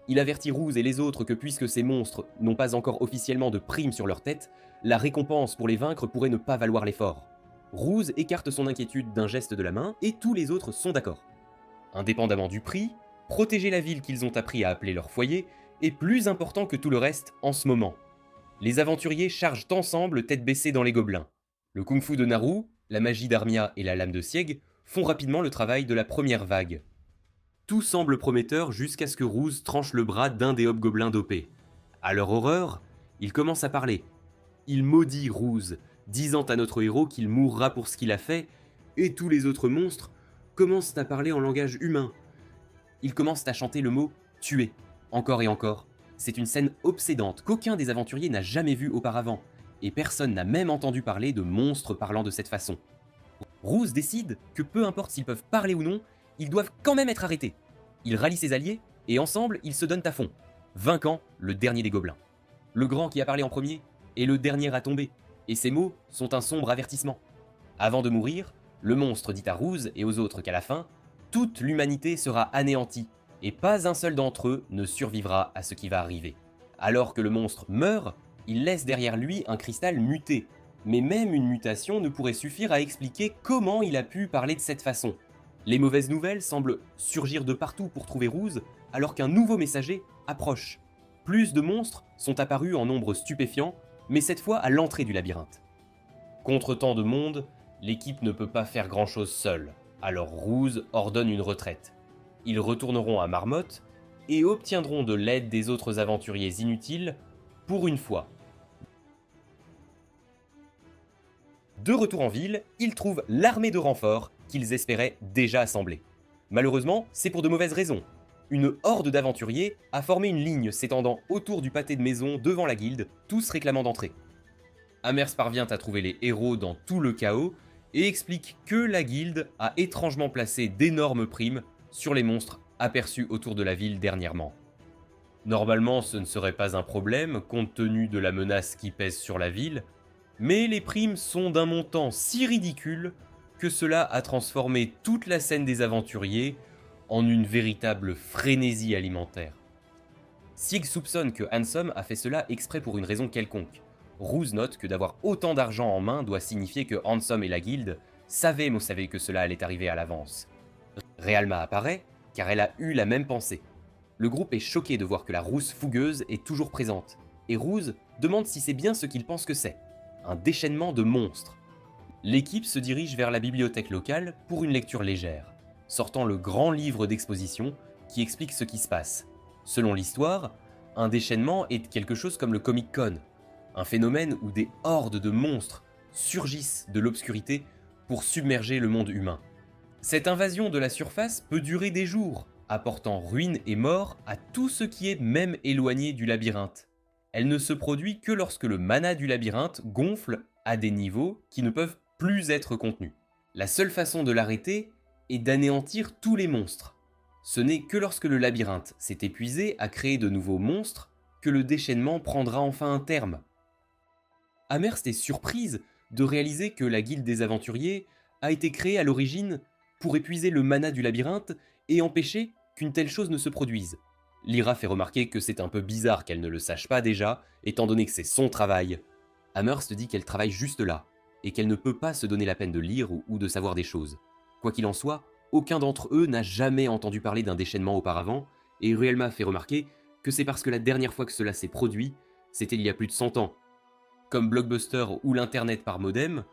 Il avertit Rouse et les autres que puisque ces monstres n'ont pas encore officiellement de prime sur leur tête, la récompense pour les vaincre pourrait ne pas valoir l'effort. Rouse écarte son inquiétude d'un geste de la main, et tous les autres sont d'accord. Indépendamment du prix, protéger la ville qu'ils ont appris à appeler leur foyer est plus important que tout le reste en ce moment. Les aventuriers chargent ensemble tête baissée dans les gobelins. Le kung-fu de Naru, la magie d'Armia et la lame de Sieg font rapidement le travail de la première vague. Tout semble prometteur jusqu'à ce que Rouse tranche le bras d'un des hobgoblins dopés. À leur horreur, il commence à parler. Il maudit Rouse, disant à notre héros qu'il mourra pour ce qu'il a fait, et tous les autres monstres commencent à parler en langage humain. Ils commencent à chanter le mot « tuer », encore et encore. C'est une scène obsédante qu'aucun des aventuriers n'a jamais vue auparavant, et personne n'a même entendu parler de monstres parlant de cette façon. Rouse décide que peu importe s'ils peuvent parler ou non, ils doivent quand même être arrêtés. Il rallie ses alliés, et ensemble, ils se donnent à fond, vainquant le dernier des gobelins. Le grand qui a parlé en premier est le dernier à tomber, et ces mots sont un sombre avertissement. Avant de mourir, le monstre dit à Rouse et aux autres qu'à la fin, toute l'humanité sera anéantie, et pas un seul d'entre eux ne survivra à ce qui va arriver. Alors que le monstre meurt, il laisse derrière lui un cristal muté, mais même une mutation ne pourrait suffire à expliquer comment il a pu parler de cette façon. Les mauvaises nouvelles semblent surgir de partout pour trouver Rouse, alors qu'un nouveau messager approche. Plus de monstres sont apparus en nombre stupéfiant, mais cette fois à l'entrée du labyrinthe. Contre tant de monde, L'équipe ne peut pas faire grand-chose seule, alors Ruse ordonne une retraite. Ils retourneront à Marmotte et obtiendront de l'aide des autres aventuriers inutiles pour une fois. De retour en ville, ils trouvent l'armée de renforts qu'ils espéraient déjà assemblée. Malheureusement, c'est pour de mauvaises raisons. Une horde d'aventuriers a formé une ligne s'étendant autour du pâté de maison devant la guilde, tous réclamant d'entrer. Amers parvient à trouver les héros dans tout le chaos et explique que la guilde a étrangement placé d'énormes primes sur les monstres aperçus autour de la ville dernièrement. Normalement, ce ne serait pas un problème compte tenu de la menace qui pèse sur la ville, mais les primes sont d'un montant si ridicule que cela a transformé toute la scène des aventuriers en une véritable frénésie alimentaire. Sig soupçonne que Handsome a fait cela exprès pour une raison quelconque. Ruse note que d'avoir autant d'argent en main doit signifier que Handsome et la guilde savaient que cela allait arriver à l'avance. Realma apparaît, car elle a eu la même pensée. Le groupe est choqué de voir que la rousse fougueuse est toujours présente, et Ruse demande si c'est bien ce qu'il pense que c'est, un déchaînement de monstres. L'équipe se dirige vers la bibliothèque locale pour une lecture légère, sortant le grand livre d'exposition qui explique ce qui se passe. Selon l'histoire, un déchaînement est quelque chose comme le Comic-Con, un phénomène où des hordes de monstres surgissent de l'obscurité pour submerger le monde humain. Cette invasion de la surface peut durer des jours, apportant ruine et mort à tout ce qui est même éloigné du labyrinthe. Elle ne se produit que lorsque le mana du labyrinthe gonfle à des niveaux qui ne peuvent plus être contenus. La seule façon de l'arrêter est d'anéantir tous les monstres. Ce n'est que lorsque le labyrinthe s'est épuisé à créer de nouveaux monstres que le déchaînement prendra enfin un terme. Amherst est surprise de réaliser que la guilde des aventuriers a été créée à l'origine pour épuiser le mana du labyrinthe et empêcher qu'une telle chose ne se produise. Lyra fait remarquer que c'est un peu bizarre qu'elle ne le sache pas déjà, étant donné que c'est son travail. Amherst dit qu'elle travaille juste là, et qu'elle ne peut pas se donner la peine de lire ou de savoir des choses. Quoi qu'il en soit, aucun d'entre eux n'a jamais entendu parler d'un déchaînement auparavant, et Ruelma fait remarquer que c'est parce que la dernière fois que cela s'est produit, c'était il y a plus de 100 ans. Comme Blockbuster ou l'Internet par modem,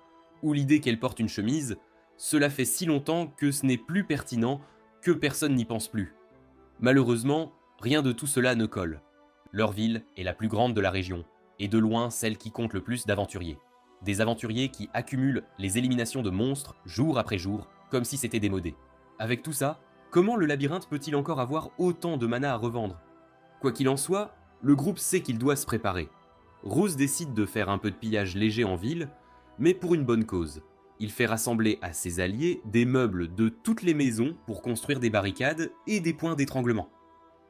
ou l'idée qu'elle porte une chemise, cela fait si longtemps que ce n'est plus pertinent, que personne n'y pense plus. Malheureusement, rien de tout cela ne colle. Leur ville est la plus grande de la région, et de loin celle qui compte le plus d'aventuriers. Des aventuriers qui accumulent les éliminations de monstres jour après jour, comme si c'était démodé. Avec tout ça, comment le labyrinthe peut-il encore avoir autant de mana à revendre? Quoi qu'il en soit, le groupe sait qu'il doit se préparer. Rose décide de faire un peu de pillage léger en ville, mais pour une bonne cause. Il fait rassembler à ses alliés des meubles de toutes les maisons pour construire des barricades et des points d'étranglement.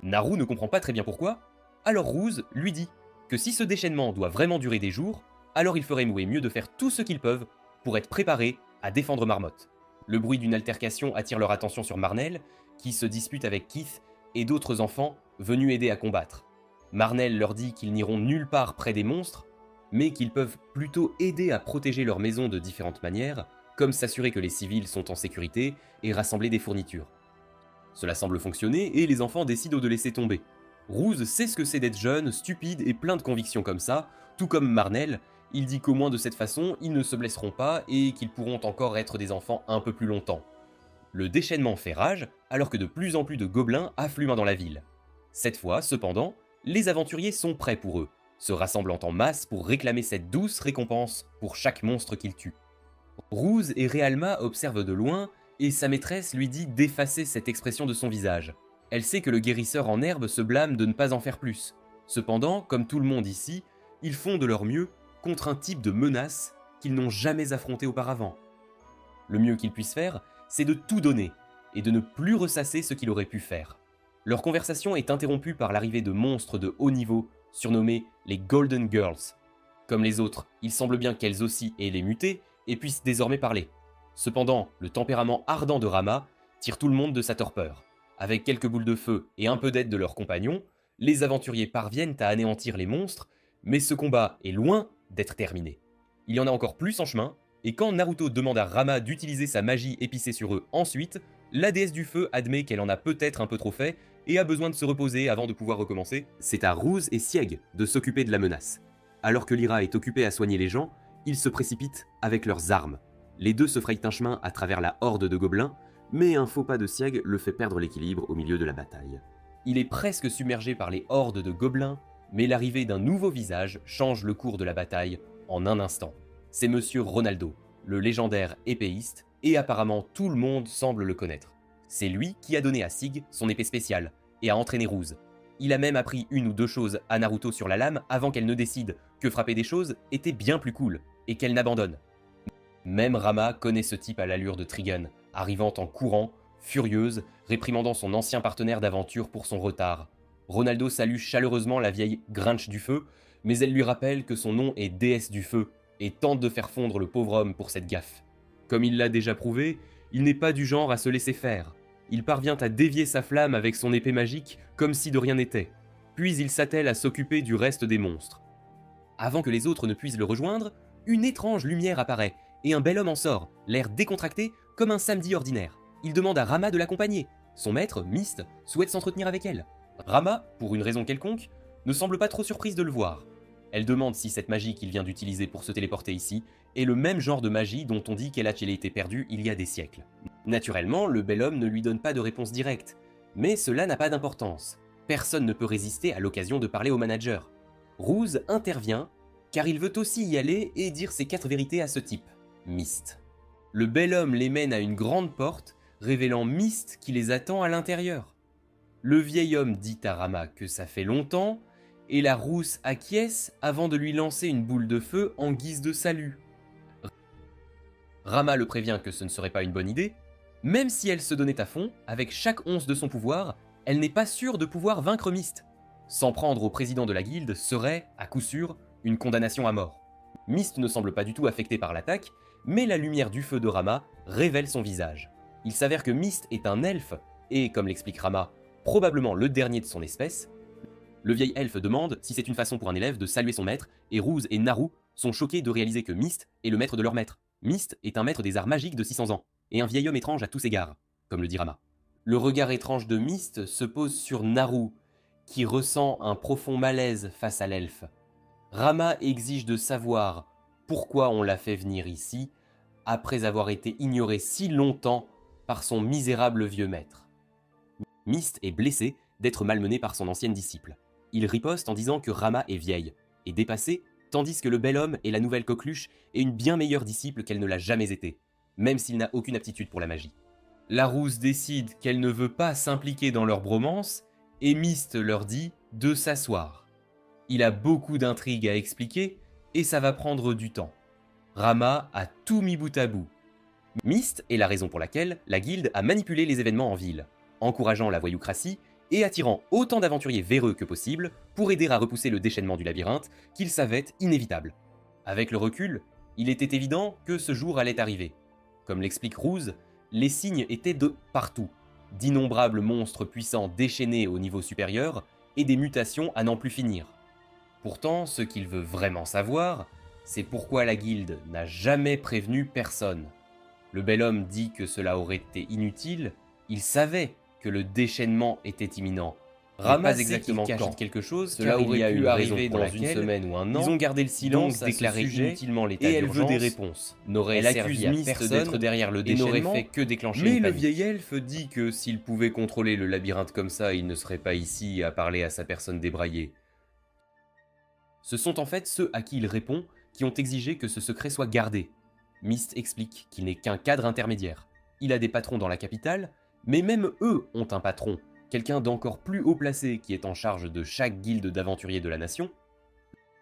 Naru ne comprend pas très bien pourquoi, alors Ruse lui dit que si ce déchaînement doit vraiment durer des jours, alors il ferait mieux de faire tout ce qu'ils peuvent pour être préparés à défendre Marmotte. Le bruit d'une altercation attire leur attention sur Marnell, qui se dispute avec Keith et d'autres enfants venus aider à combattre. Marnell leur dit qu'ils n'iront nulle part près des monstres, mais qu'ils peuvent plutôt aider à protéger leur maison de différentes manières, comme s'assurer que les civils sont en sécurité et rassembler des fournitures. Cela semble fonctionner et les enfants décident de laisser tomber. Ruse sait ce que c'est d'être jeune, stupide et plein de convictions comme ça, tout comme Marnell, il dit qu'au moins de cette façon, ils ne se blesseront pas et qu'ils pourront encore être des enfants un peu plus longtemps. Le déchaînement fait rage, alors que de plus en plus de gobelins affluent dans la ville. Cette fois, cependant, les aventuriers sont prêts pour eux, se rassemblant en masse pour réclamer cette douce récompense pour chaque monstre qu'ils tuent. Ruse et Realma observent de loin, et sa maîtresse lui dit d'effacer cette expression de son visage. Elle sait que le guérisseur en herbe se blâme de ne pas en faire plus. Cependant, comme tout le monde ici, ils font de leur mieux contre un type de menace qu'ils n'ont jamais affronté auparavant. Le mieux qu'ils puissent faire, c'est de tout donner, et de ne plus ressasser ce qu'il aurait pu faire. Leur conversation est interrompue par l'arrivée de monstres de haut niveau, surnommés les Golden Girls. Comme les autres, il semble bien qu'elles aussi aient les mutés et puissent désormais parler. Cependant, le tempérament ardent de Rama tire tout le monde de sa torpeur. Avec quelques boules de feu et un peu d'aide de leurs compagnons, les aventuriers parviennent à anéantir les monstres, mais ce combat est loin d'être terminé. Il y en a encore plus en chemin, et quand Naruto demande à Rama d'utiliser sa magie épicée sur eux ensuite, la déesse du feu admet qu'elle en a peut-être un peu trop fait et a besoin de se reposer avant de pouvoir recommencer. C'est à Ruse et Sieg de s'occuper de la menace. Alors que Lyra est occupée à soigner les gens, ils se précipitent avec leurs armes. Les deux se frayent un chemin à travers la horde de gobelins, mais un faux pas de Sieg le fait perdre l'équilibre au milieu de la bataille. Il est presque submergé par les hordes de gobelins, mais l'arrivée d'un nouveau visage change le cours de la bataille en un instant. C'est Monsieur Ronaldo, le légendaire épéiste, et apparemment tout le monde semble le connaître. C'est lui qui a donné à Sig son épée spéciale, et a entraîné Ruse. Il a même appris une ou deux choses à Naruto sur la lame avant qu'elle ne décide que frapper des choses était bien plus cool, et qu'elle n'abandonne. Même Rama connaît ce type à l'allure de Trigun, arrivant en courant, furieuse, réprimandant son ancien partenaire d'aventure pour son retard. Ronaldo salue chaleureusement la vieille Grinch du feu, mais elle lui rappelle que son nom est déesse du feu, et tente de faire fondre le pauvre homme pour cette gaffe. Comme il l'a déjà prouvé, il n'est pas du genre à se laisser faire. Il parvient à dévier sa flamme avec son épée magique comme si de rien n'était. Puis il s'attelle à s'occuper du reste des monstres. Avant que les autres ne puissent le rejoindre, une étrange lumière apparaît, et un bel homme en sort, l'air décontracté comme un samedi ordinaire. Il demande à Rama de l'accompagner. Son maître, Myst, souhaite s'entretenir avec elle. Rama, pour une raison quelconque, ne semble pas trop surprise de le voir. Elle demande si cette magie qu'il vient d'utiliser pour se téléporter ici est le même genre de magie dont on dit qu'elle a été perdue il y a des siècles. Naturellement, le bel homme ne lui donne pas de réponse directe, mais cela n'a pas d'importance. Personne ne peut résister à l'occasion de parler au manager. Ruse intervient, car il veut aussi y aller et dire ses 4 vérités à ce type, Myst. Le bel homme les mène à une grande porte, révélant Myst qui les attend à l'intérieur. Le vieil homme dit à Rama que ça fait longtemps, et la rousse acquiesce avant de lui lancer une boule de feu en guise de salut. Rama le prévient que ce ne serait pas une bonne idée. Même si elle se donnait à fond, avec chaque once de son pouvoir, elle n'est pas sûre de pouvoir vaincre Myst. S'en prendre au président de la guilde serait, à coup sûr, une condamnation à mort. Myst ne semble pas du tout affecté par l'attaque, mais la lumière du feu de Rama révèle son visage. Il s'avère que Myst est un elfe, et comme l'explique Rama, probablement le dernier de son espèce. Le vieil elfe demande si c'est une façon pour un élève de saluer son maître, et Ruse et Naru sont choqués de réaliser que Myst est le maître de leur maître. Myst est un maître des arts magiques de 600 ans, et un vieil homme étrange à tous égards, comme le dit Rama. Le regard étrange de Myst se pose sur Naru, qui ressent un profond malaise face à l'elfe. Rama exige de savoir pourquoi on l'a fait venir ici, après avoir été ignoré si longtemps par son misérable vieux maître. Myst est blessé d'être malmené par son ancienne disciple. Il riposte en disant que Rama est vieille et dépassée, tandis que le bel homme et la nouvelle coqueluche est une bien meilleure disciple qu'elle ne l'a jamais été, même s'il n'a aucune aptitude pour la magie. La rousse décide qu'elle ne veut pas s'impliquer dans leur bromance, et Myst leur dit de s'asseoir. Il a beaucoup d'intrigues à expliquer, et ça va prendre du temps. Rama a tout mis bout à bout. Myst est la raison pour laquelle la guilde a manipulé les événements en ville, encourageant la voyoucratie et attirant autant d'aventuriers véreux que possible pour aider à repousser le déchaînement du labyrinthe qu'il savait inévitable. Avec le recul, il était évident que ce jour allait arriver. Comme l'explique Ruse, les signes étaient de partout, d'innombrables monstres puissants déchaînés au niveau supérieur et des mutations à n'en plus finir. Pourtant, ce qu'il veut vraiment savoir, c'est pourquoi la guilde n'a jamais prévenu personne. Le bel homme dit que cela aurait été inutile, il savait que le déchaînement était imminent. Rama pas exactement quand quelque chose, cela aurait pu arriver dans une semaine ou un an. Ils ont gardé le silence, déclaré inutilement l'état d'urgence, et elle veut des réponses. Elle accuse Myst d'être derrière le déchaînement et n'aurait fait que déclencher une panique. Mais le vieil elfe dit que s'il pouvait contrôler le labyrinthe comme ça, il ne serait pas ici à parler à sa personne débraillée. Ce sont en fait ceux à qui il répond qui ont exigé que ce secret soit gardé. Myst explique qu'il n'est qu'un cadre intermédiaire. Il a des patrons dans la capitale, mais même eux ont un patron, quelqu'un d'encore plus haut placé qui est en charge de chaque guilde d'aventuriers de la nation.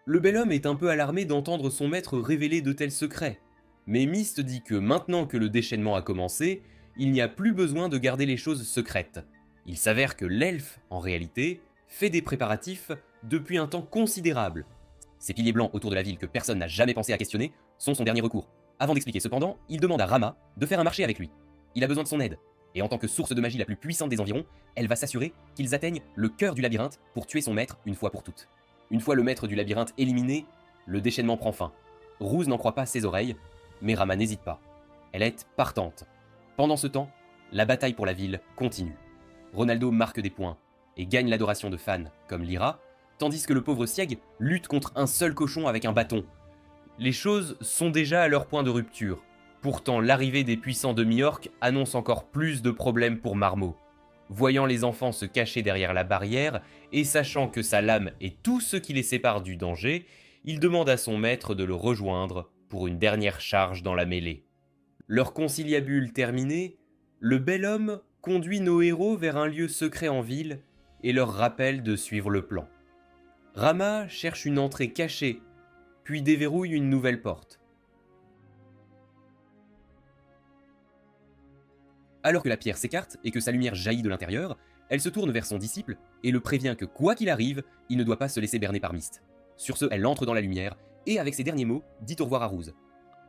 Le bel homme est un peu alarmé d'entendre son maître révéler de tels secrets, mais Myst dit que maintenant que le déchaînement a commencé, il n'y a plus besoin de garder les choses secrètes. Il s'avère que l'elfe, en réalité, fait des préparatifs depuis un temps considérable. Ces piliers blancs autour de la ville que personne n'a jamais pensé à questionner sont son dernier recours. Avant d'expliquer cependant, il demande à Rama de faire un marché avec lui. Il a besoin de son aide, et en tant que source de magie la plus puissante des environs, elle va s'assurer qu'ils atteignent le cœur du labyrinthe pour tuer son maître une fois pour toutes. Une fois le maître du labyrinthe éliminé, le déchaînement prend fin. Ruse n'en croit pas ses oreilles, mais Rama n'hésite pas. Elle est partante. Pendant ce temps, la bataille pour la ville continue. Ronaldo marque des points, et gagne l'adoration de fans comme Lyra, tandis que le pauvre Sieg lutte contre un seul cochon avec un bâton. Les choses sont déjà à leur point de rupture. Pourtant, l'arrivée des puissants demi-orques annonce encore plus de problèmes pour Marmot. Voyant les enfants se cacher derrière la barrière, et sachant que sa lame est tout ce qui les sépare du danger, il demande à son maître de le rejoindre pour une dernière charge dans la mêlée. Leur conciliabule terminée, le bel homme conduit nos héros vers un lieu secret en ville et leur rappelle de suivre le plan. Rama cherche une entrée cachée, puis déverrouille une nouvelle porte. Alors que la pierre s'écarte et que sa lumière jaillit de l'intérieur, elle se tourne vers son disciple et le prévient que quoi qu'il arrive, il ne doit pas se laisser berner par Myst. Sur ce, elle entre dans la lumière et, avec ces derniers mots, dit au revoir à Rouse.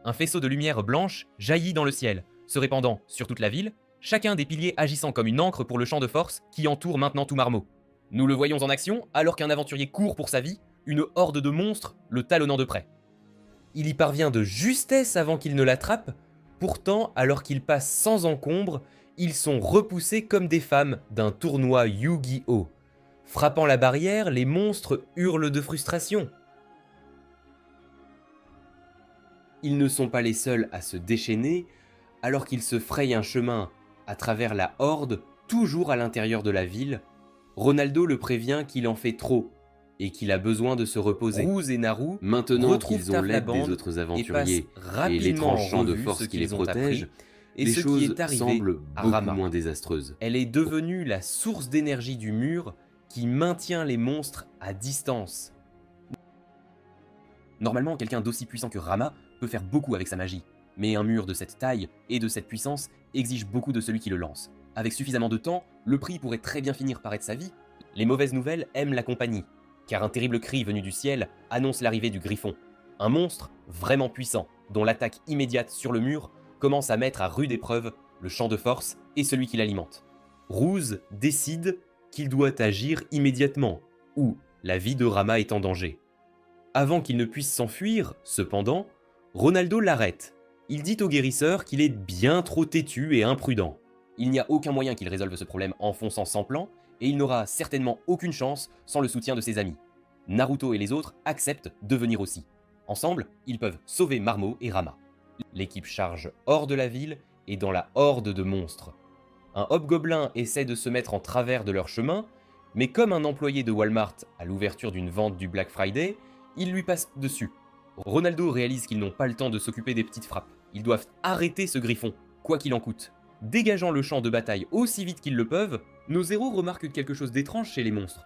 Un faisceau de lumière blanche jaillit dans le ciel, se répandant sur toute la ville, chacun des piliers agissant comme une ancre pour le champ de force qui entoure maintenant tout Marmot. Nous le voyons en action alors qu'un aventurier court pour sa vie, une horde de monstres le talonnant de près. Il y parvient de justesse avant qu'il ne l'attrape. Pourtant, alors qu'ils passent sans encombre, ils sont repoussés comme des femmes d'un tournoi Yu-Gi-Oh! Frappant la barrière, les monstres hurlent de frustration. Ils ne sont pas les seuls à se déchaîner, alors qu'ils se frayent un chemin à travers la horde, toujours à l'intérieur de la ville. Ronaldo le prévient qu'il en fait trop et qu'il a besoin de se reposer. Rouse et Naru, maintenant qu'ils ont l'aide des autres aventuriers et l'étrange champ de force qui les protège, et les ce choses qui est arrivé semblent à beaucoup Rama. moins désastreuses. Elle est devenue la source d'énergie du mur qui maintient les monstres à distance. Normalement, quelqu'un d'aussi puissant que Rama peut faire beaucoup avec sa magie, mais un mur de cette taille et de cette puissance exige beaucoup de celui qui le lance. Avec suffisamment de temps, le prix pourrait très bien finir par être sa vie. Les mauvaises nouvelles aiment la compagnie, car un terrible cri venu du ciel annonce l'arrivée du Griffon, un monstre vraiment puissant, dont l'attaque immédiate sur le mur commence à mettre à rude épreuve le champ de force et celui qui l'alimente. Rouse décide qu'il doit agir immédiatement, ou la vie de Rama est en danger. Avant qu'il ne puisse s'enfuir, cependant, Ronaldo l'arrête. Il dit au guérisseur qu'il est bien trop têtu et imprudent. Il n'y a aucun moyen qu'il résolve ce problème en fonçant sans plan, et il n'aura certainement aucune chance sans le soutien de ses amis. Naruto et les autres acceptent de venir aussi. Ensemble, ils peuvent sauver Marmot et Rama. L'équipe charge hors de la ville et dans la horde de monstres. Un hobgoblin essaie de se mettre en travers de leur chemin, mais comme un employé de Walmart à l'ouverture d'une vente du Black Friday, il lui passe dessus. Ronaldo réalise qu'ils n'ont pas le temps de s'occuper des petites frappes. Ils doivent arrêter ce griffon, quoi qu'il en coûte. Dégageant le champ de bataille aussi vite qu'ils le peuvent, nos héros remarquent quelque chose d'étrange chez les monstres.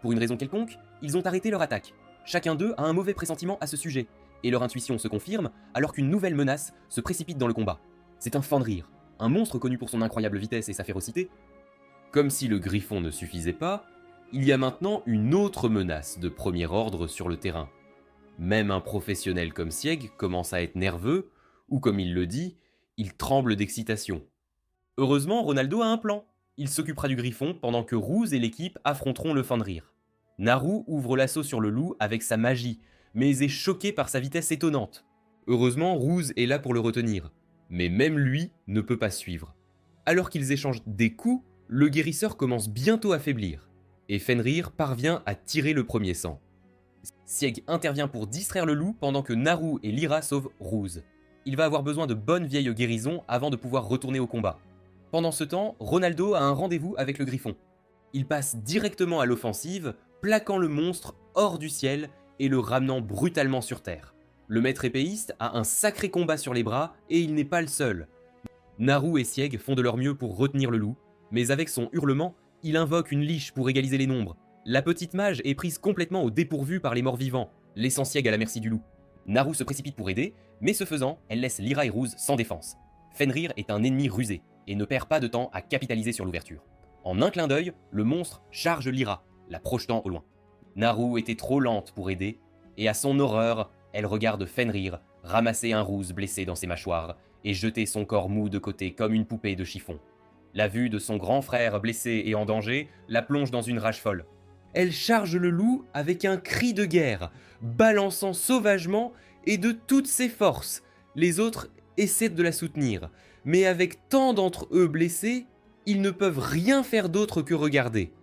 Pour une raison quelconque, ils ont arrêté leur attaque. Chacun d'eux a un mauvais pressentiment à ce sujet, et leur intuition se confirme alors qu'une nouvelle menace se précipite dans le combat. C'est un Fenrir, un monstre connu pour son incroyable vitesse et sa férocité. Comme si le griffon ne suffisait pas, il y a maintenant une autre menace de premier ordre sur le terrain. Même un professionnel comme Sieg commence à être nerveux, ou comme il le dit, il tremble d'excitation. Heureusement, Ronaldo a un plan. Il s'occupera du griffon pendant que Rouse et l'équipe affronteront le Fenrir. Naru ouvre l'assaut sur le loup avec sa magie, mais est choqué par sa vitesse étonnante. Heureusement, Rouse est là pour le retenir, mais même lui ne peut pas suivre. Alors qu'ils échangent des coups, le guérisseur commence bientôt à faiblir, et Fenrir parvient à tirer le premier sang. Sieg intervient pour distraire le loup pendant que Naru et Lyra sauvent Rouse. Il va avoir besoin de bonnes vieilles guérisons avant de pouvoir retourner au combat. Pendant ce temps, Ronaldo a un rendez-vous avec le griffon. Il passe directement à l'offensive, plaquant le monstre hors du ciel et le ramenant brutalement sur terre. Le maître épéiste a un sacré combat sur les bras et il n'est pas le seul. Naru et Sieg font de leur mieux pour retenir le loup, mais avec son hurlement, il invoque une liche pour égaliser les nombres. La petite mage est prise complètement au dépourvu par les morts vivants, laissant Sieg à la merci du loup. Naru se précipite pour aider, mais ce faisant, elle laisse Lyra et Rouse sans défense. Fenrir est un ennemi rusé, et ne perd pas de temps à capitaliser sur l'ouverture. En un clin d'œil, le monstre charge Lyra, la projetant au loin. Naru était trop lente pour aider, et à son horreur, elle regarde Fenrir ramasser un Rouse blessé dans ses mâchoires et jeter son corps mou de côté comme une poupée de chiffon. La vue de son grand frère blessé et en danger la plonge dans une rage folle. Elle charge le loup avec un cri de guerre, balançant sauvagement et de toutes ses forces. Les autres essaient de la soutenir, mais avec tant d'entre eux blessés, ils ne peuvent rien faire d'autre que regarder.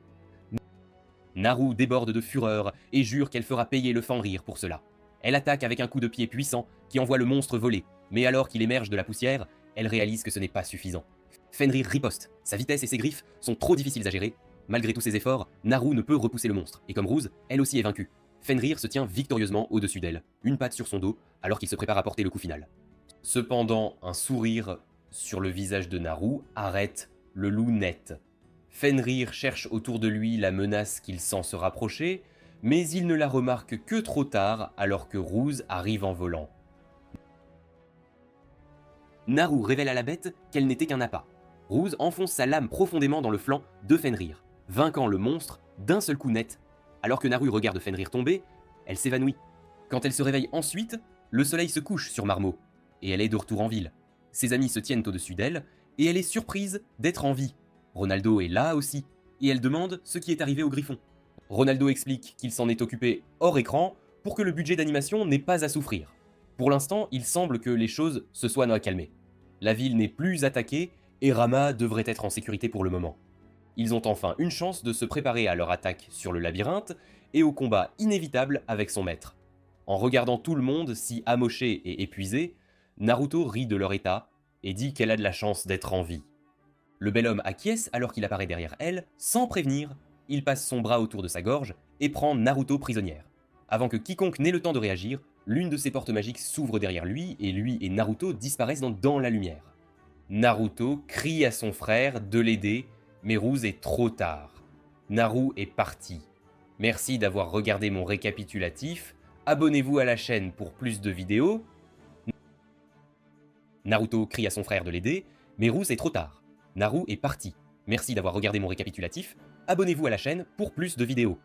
Naru déborde de fureur et jure qu'elle fera payer le Fenrir pour cela. Elle attaque avec un coup de pied puissant qui envoie le monstre voler, Mais alors qu'il émerge de la poussière, elle réalise que ce n'est pas suffisant. Fenrir riposte, sa vitesse et ses griffes sont trop difficiles à gérer. Malgré tous ses efforts, Naru ne peut repousser le monstre, et comme Ruse, elle aussi est vaincue. Fenrir se tient victorieusement au-dessus d'elle, une patte sur son dos, alors qu'il se prépare à porter le coup final. Cependant, un sourire sur le visage de Naru arrête le loup net. Fenrir cherche autour de lui la menace qu'il sent se rapprocher, mais il ne la remarque que trop tard alors que Ruse arrive en volant. Naru révèle à la bête qu'elle n'était qu'un appât. Ruse enfonce sa lame profondément dans le flanc de Fenrir, vainquant le monstre d'un seul coup net. Alors que Naru regarde Fenrir tomber, elle s'évanouit. Quand elle se réveille ensuite, le soleil se couche sur Marmo, et elle est de retour en ville. Ses amis se tiennent au-dessus d'elle, et elle est surprise d'être en vie. Ronaldo est là aussi, et elle demande ce qui est arrivé au griffon. Ronaldo explique qu'il s'en est occupé hors écran pour que le budget d'animation n'ait pas à souffrir. Pour l'instant, il semble que les choses se soient calmées. La ville n'est plus attaquée, et Rama devrait être en sécurité pour le moment. Ils ont enfin une chance de se préparer à leur attaque sur le labyrinthe et au combat inévitable avec son maître. En regardant tout le monde si amoché et épuisé, Naruto rit de leur état et dit qu'elle a de la chance d'être en vie. Le bel homme acquiesce alors qu'il apparaît derrière elle, sans prévenir. Il passe son bras autour de sa gorge et prend Naruto prisonnière. Avant que quiconque n'ait le temps de réagir, l'une de ses portes magiques s'ouvre derrière lui et Naruto disparaissent dans la lumière. Naruto crie à son frère de l'aider, mais Ruse est trop tard. Naru est parti. Merci d'avoir regardé mon récapitulatif. Abonnez-vous à la chaîne pour plus de vidéos. Naruto crie à son frère de l'aider, mais Ruse est trop tard. Naru est parti. Merci d'avoir regardé mon récapitulatif. Abonnez-vous à la chaîne pour plus de vidéos.